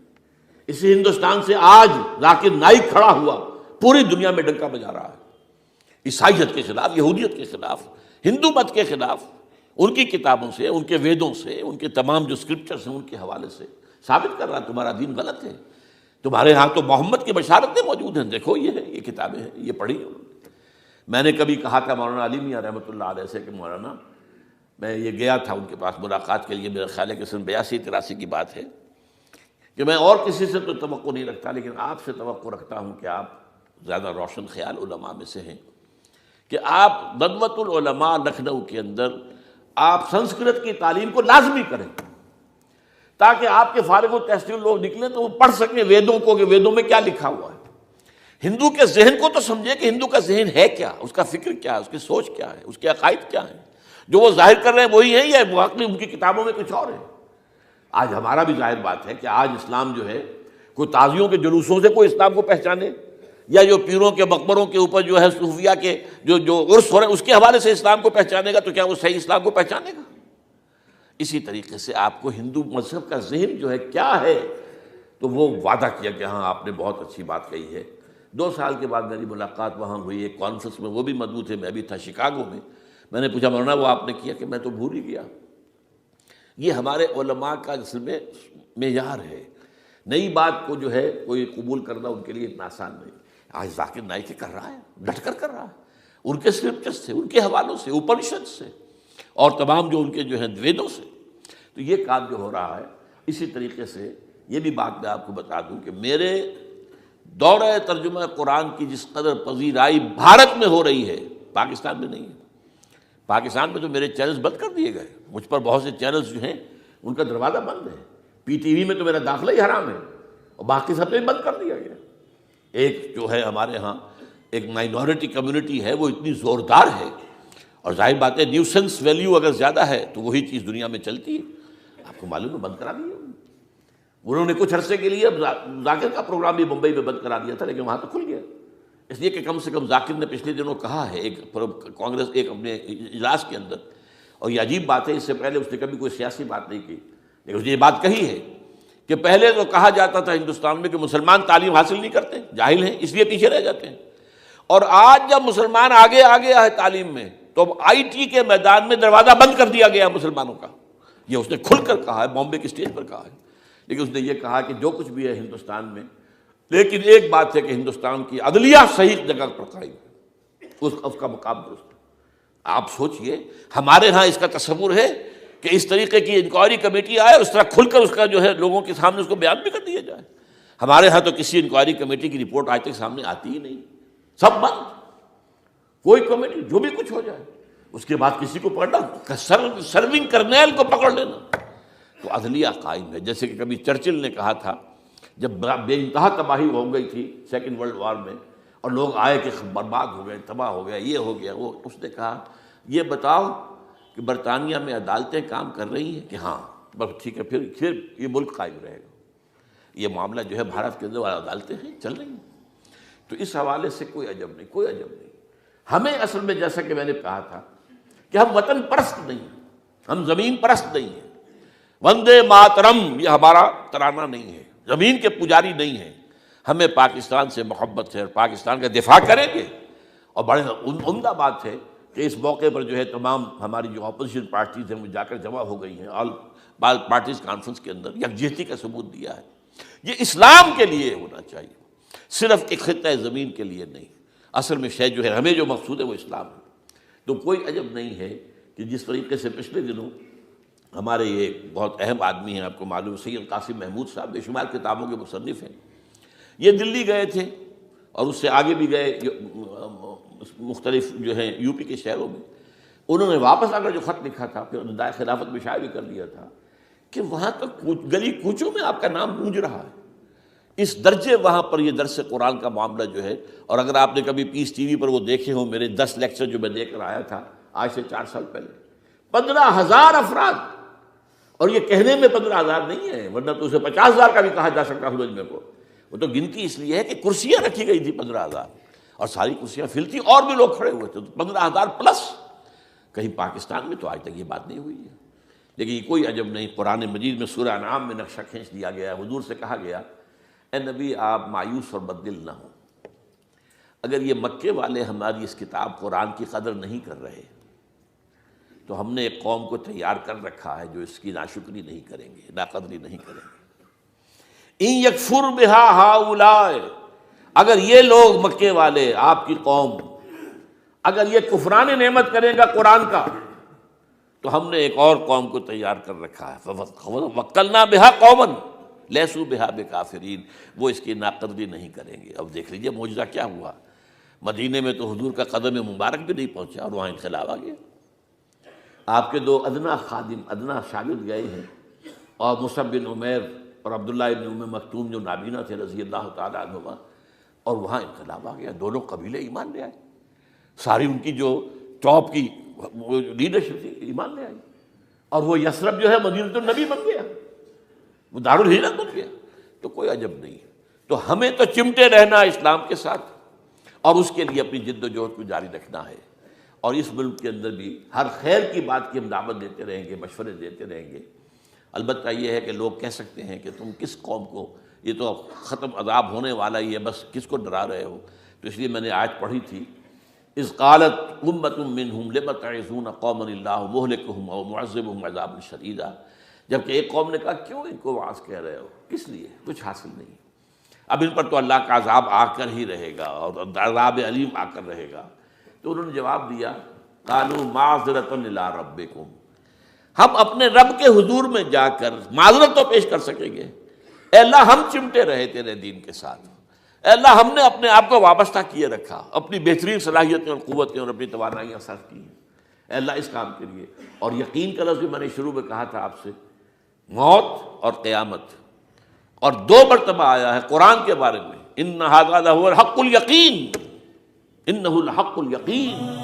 اسی ہندوستان سے آج ذاکر نائک کھڑا ہوا، پوری دنیا میں ڈنکا بجا رہا ہے، عیسائیت کے خلاف، یہودیت کے خلاف، ہندو مت کے خلاف، ان کی کتابوں سے، ان کے ویدوں سے، ان کے تمام جو اسکرپچرس ہیں ان کے حوالے سے ثابت کر رہا ہے تمہارا دین غلط ہے، تمہارے ہاں تو محمد کی بشارتیں موجود ہیں، دیکھو یہ ہے، یہ کتابیں ہیں، یہ پڑھی ہیں انہوں نے۔ میں نے کبھی کہا تھا مولانا علی میاں رحمۃ اللہ علیہ سے کہ مولانا، میں یہ گیا تھا ان کے پاس ملاقات کے لیے، میرا خیال ہے کہ سن 82-83 کی بات ہے، کہ میں اور کسی سے تو توقع نہیں رکھتا لیکن آپ سے توقع رکھتا ہوں کہ آپ زیادہ روشن خیال علماء میں سے ہیں، کہ آپ ندوۃ العلماء لکھنؤ کے اندر آپ سنسکرت کی تعلیم کو لازمی کریں، تاکہ آپ کے فارغ التحصیل لوگ نکلیں تو وہ پڑھ سکیں ویدوں کو کہ ویدوں میں کیا لکھا ہوا ہے، ہندو کے ذہن کو تو سمجھے کہ ہندو کا ذہن ہے کیا، اس کا فکر کیا ہے، اس کی سوچ کیا ہے، اس کے عقائد کیا ہیں، جو وہ ظاہر کر رہے ہیں وہی ہیں یا واقعی ان کی کتابوں میں کچھ اور ہے۔ آج ہمارا بھی ظاہر بات ہے کہ آج اسلام جو ہے، کوئی تازیوں کے جلوسوں سے کوئی اسلام کو پہچانے، یا جو پیروں کے مقبروں کے اوپر جو ہے صوفیہ کے جو عرس ہو رہے ہیں اس کے حوالے سے اسلام کو پہچانے گا تو کیا وہ صحیح اسلام کو پہچانے گا؟ اسی طریقے سے آپ کو ہندو مذہب کا ذہن جو ہے کیا ہے، تو وہ وعدہ کیا کہ ہاں آپ نے بہت اچھی بات کہی ہے۔ 2 سال کے بعد میری ملاقات وہاں ہوئی ایک کانفرنس میں، وہ بھی موجود تھے، میں بھی تھا شکاگو میں۔ میں نے پوچھا مولانا وہ آپ نے کیا؟ کہ میں تو بھول ہی گیا۔ یہ ہمارے علماء کا اصل میں معیار ہے، نئی بات کو جو ہے کوئی قبول کرنا ان کے لیے اتنا آسان نہیں۔ آج ذاکر نائک کر رہا ہے، ڈٹ کر کر رہا ہے، ان کے اسکرپچرز سے، ان کے حوالوں سے، اپنشد سے، اور تمام جو ان کے جو ہیں ویدوں سے، تو یہ کام جو ہو رہا ہے۔ اسی طریقے سے یہ بھی بات میں آپ کو بتا دوں کہ میرے دورہ ترجمہ قرآن کی جس قدر پذیرائی بھارت میں ہو رہی ہے، پاکستان میں نہیں ہے۔ پاکستان میں تو میرے چینلز بند کر دیے گئے، مجھ پر بہت سے چینلز جو ہیں ان کا دروازہ بند ہے، پی ٹی وی میں تو میرا داخلہ ہی حرام ہے، اور باقی سب نے بند کر دیا گیا۔ ایک جو ہے ہمارے ہاں ایک مائنورٹی کمیونٹی ہے، وہ اتنی زوردار ہے، اور ظاہر بات ہے نیوسنس ویلیو اگر زیادہ ہے تو وہی چیز دنیا میں چلتی ہے۔ آپ کو معلوم ہے بند کرا دیا انہوں نے کچھ عرصے کے لیے۔ ذاکر کا پروگرام بھی ممبئی میں بند کرا دیا تھا، لیکن وہاں تو کھل گیا، اس لیے کہ کم سے کم ذاکر نے پچھلے دنوں کہا ہے ایک کانگریس ایک اپنے اجلاس کے اندر، اور یہ عجیب بات ہے، اس سے پہلے اس نے کبھی کوئی سیاسی بات نہیں کی، لیکن اس نے یہ بات کہی ہے کہ پہلے تو کہا جاتا تھا ہندوستان میں کہ مسلمان تعلیم حاصل نہیں کرتے، جاہل ہیں، اس لیے پیچھے رہ جاتے ہیں، اور آج جب مسلمان آگے آ گیا ہے تعلیم میں تو اب آئی ٹی کے میدان میں دروازہ بند کر دیا گیا مسلمانوں کا۔ یہ اس نے کھل کر کہا ہے، بامبے کی اسٹیج پر کہا ہے، لیکن اس نے یہ کہا کہ جو کچھ بھی ہے ہندوستان میں، لیکن ایک بات ہے کہ ہندوستان کی عدلیہ صحیح جگہ پر قائم ہے، اس کا مقام درست ہے۔ آپ سوچئے ہمارے ہاں اس کا تصور ہے کہ اس طریقے کی انکوائری کمیٹی آئے، اس طرح کھل کر اس کا جو ہے لوگوں کے سامنے اس کو بیان بھی کر دیا جائے۔ ہمارے ہاں تو کسی انکوائری کمیٹی کی رپورٹ آج تک سامنے آتی ہی نہیں، سب بند، کوئی کمیٹی جو بھی کچھ ہو جائے، اس کے بعد کسی کو پکڑنا، سرونگ کرنیل کو پکڑ لینا، تو عدلیہ قائم ہے۔ جیسے کہ کبھی چرچل نے کہا تھا جب بے انتہا تباہی ہو گئی تھی سیکنڈ ورلڈ وار میں، اور لوگ آئے کہ برباد ہو گئے، تباہ ہو گیا، یہ ہو گیا وہ، اس نے کہا یہ بتاؤ کہ برطانیہ میں عدالتیں کام کر رہی ہیں؟ کہ ہاں، بس ٹھیک ہے، پھر یہ ملک قائم رہے گا۔ یہ معاملہ جو ہے بھارت کے اندر عدالتیں ہیں، چل رہی ہیں، تو اس حوالے سے کوئی عجب نہیں، کوئی عجب نہیں۔ ہمیں اصل میں جیسا کہ میں نے کہا تھا کہ ہم وطن پرست نہیں ہیں، ہم زمین پرست نہیں ہیں، وندے ماترم یہ ہمارا ترانہ نہیں ہے، زمین کے پجاری نہیں ہیں، ہمیں پاکستان سے محبت ہے اور پاکستان کا دفاع کریں گے۔ اور بڑے عمدہ بات ہے کہ اس موقع پر جو ہے تمام ہماری جو اپوزیشن پارٹیز ہیں وہ جا کر جمع ہو گئی ہیں، آل پارٹیز کانفرنس کے اندر یکجہتی کا ثبوت دیا ہے۔ یہ اسلام کے لیے ہونا چاہیے، صرف ایک خطہ زمین کے لیے نہیں۔ اصل میں شے جو ہے ہمیں جو مقصود ہے وہ اسلام ہے۔ تو کوئی عجب نہیں ہے کہ جس طریقے سے پچھلے دنوں ہمارے یہ بہت اہم آدمی ہیں، آپ کو معلوم سید قاسم محمود صاحب بے شمار کتابوں کے مصنف ہیں، یہ دلی گئے تھے اور اس سے آگے بھی گئے مختلف جو ہیں یو پی کے شہروں میں۔ انہوں نے واپس آ کر جو خط لکھا تھا، پھر ندائے خلافت میں شائع بھی کر دیا تھا کہ وہاں تک گلی کوچوں میں آپ کا نام گونج رہا ہے، اس درجے وہاں پر یہ درس قرآن کا معاملہ جو ہے۔ اور اگر آپ نے کبھی پیس ٹی وی پر وہ دیکھے ہوں میرے 10 لیکچر جو میں دے کر آیا تھا آج سے 4 سال پہلے، 15,000 افراد، اور یہ کہنے میں 15,000 نہیں ہے، ورنہ تو اسے 50,000 کا بھی کہا جا سکتا ہے مجمع کو۔ وہ تو گنتی اس لیے ہے کہ کرسیاں رکھی گئی تھی 15,000، اور ساری کرسیاں فل تھی، اور بھی لوگ کھڑے ہوئے تھے، 15,000 پلس۔ کہیں پاکستان میں تو آج تک یہ بات نہیں ہوئی ہے، لیکن یہ کوئی عجب نہیں۔ قرآن مجید میں سورہ انعام میں نقشہ کھینچ دیا گیا ہے، حضور سے کہا گیا اے نبی آپ مایوس اور بددل نہ ہوں، اگر یہ مکے والے ہماری اس کتاب قرآن کی قدر نہیں کر رہے تو ہم نے ایک قوم کو تیار کر رکھا ہے جو اس کی ناشکری نہیں کریں گے، ناقدری نہیں کریں گے۔ ان یکفر بہا ہؤلاء، اگر یہ لوگ مکے والے، آپ کی قوم، اگر یہ کفران نعمت کرے گا قرآن کا، تو ہم نے ایک اور قوم کو تیار کر رکھا ہے، وَوَكَّلْنَا بِهَا قَوْمًا لَيْسُوا بِهَا بِكَافِرِينَ، وہ اس کی ناقدری نہیں کریں گے۔ اب دیکھ لیجئے معجزہ کیا ہوا، مدینے میں تو حضور کا قدم مبارک بھی نہیں پہنچا اور وہاں انقلاب آ گیا۔ آپ کے دو ادنا خادم، ادنا شاگرد گئے ہیں، اور مصعب بن عمیر اور عبداللہ ابن ام مکتوم جو نابینا تھے رضی اللہ تعالیٰ عنہما، اور وہاں انقلاب آ گیا، دونوں قبیلے ایمان لے آئے، ساری ان کی جو ٹاپ کی لیڈرشپ تھی ایمان لے آئی، اور وہ یثرب جو ہے مدینۃ النبی بن گیا، وہ دارالہجرت بن گیا۔ تو کوئی عجب نہیں، تو ہمیں تو چمٹے رہنا ہے اسلام کے ساتھ، اور اس کے لیے اپنی جد و جہد کو جاری رکھنا ہے، اور اس ملک کے اندر بھی ہر خیر کی بات کی ہم دعوت دیتے رہیں گے، مشورے دیتے رہیں گے۔ البتہ یہ ہے کہ لوگ کہہ سکتے ہیں کہ تم کس قوم کو، یہ تو ختم عذاب ہونے والا ہی ہے، بس کس کو ڈرا رہے ہو؟ تو اس لیے میں نے آیت پڑھی تھی، اذ قالت امۃ منہم لم تعظون قوما اللہ مہلکہم او معذبہم عذابا شدیدا، جبکہ ایک قوم نے کہا کیوں ان کو وعظ کہہ رہے ہو، کس لیے، کچھ حاصل نہیں، اب ان پر تو اللہ کا عذاب آ کر ہی رہے گا، اور عذاب علیم آ کر رہے گا۔ تو انہوں نے جواب دیا، قالوا معذرۃ الی ربکم، ہم اپنے رب کے حضور میں جا کر معذرت تو پیش کر سکیں گے، اے اللہ ہم چمٹے رہے تیرے دین کے ساتھ، اے اللہ ہم نے اپنے آپ کو وابستہ کیے رکھا، اپنی بہترین صلاحیتیں اور قوتیں اور اپنی توانائیاں صرف کی ہیں، اے اللہ اس کام کے لیے۔ اور یقین کا لفظ بھی میں نے شروع میں کہا تھا آپ سے، موت اور قیامت، اور دو مرتبہ آیا ہے قرآن کے بارے میں، ان ھذا لھو الحق الیقین، انہ الحق الیقین،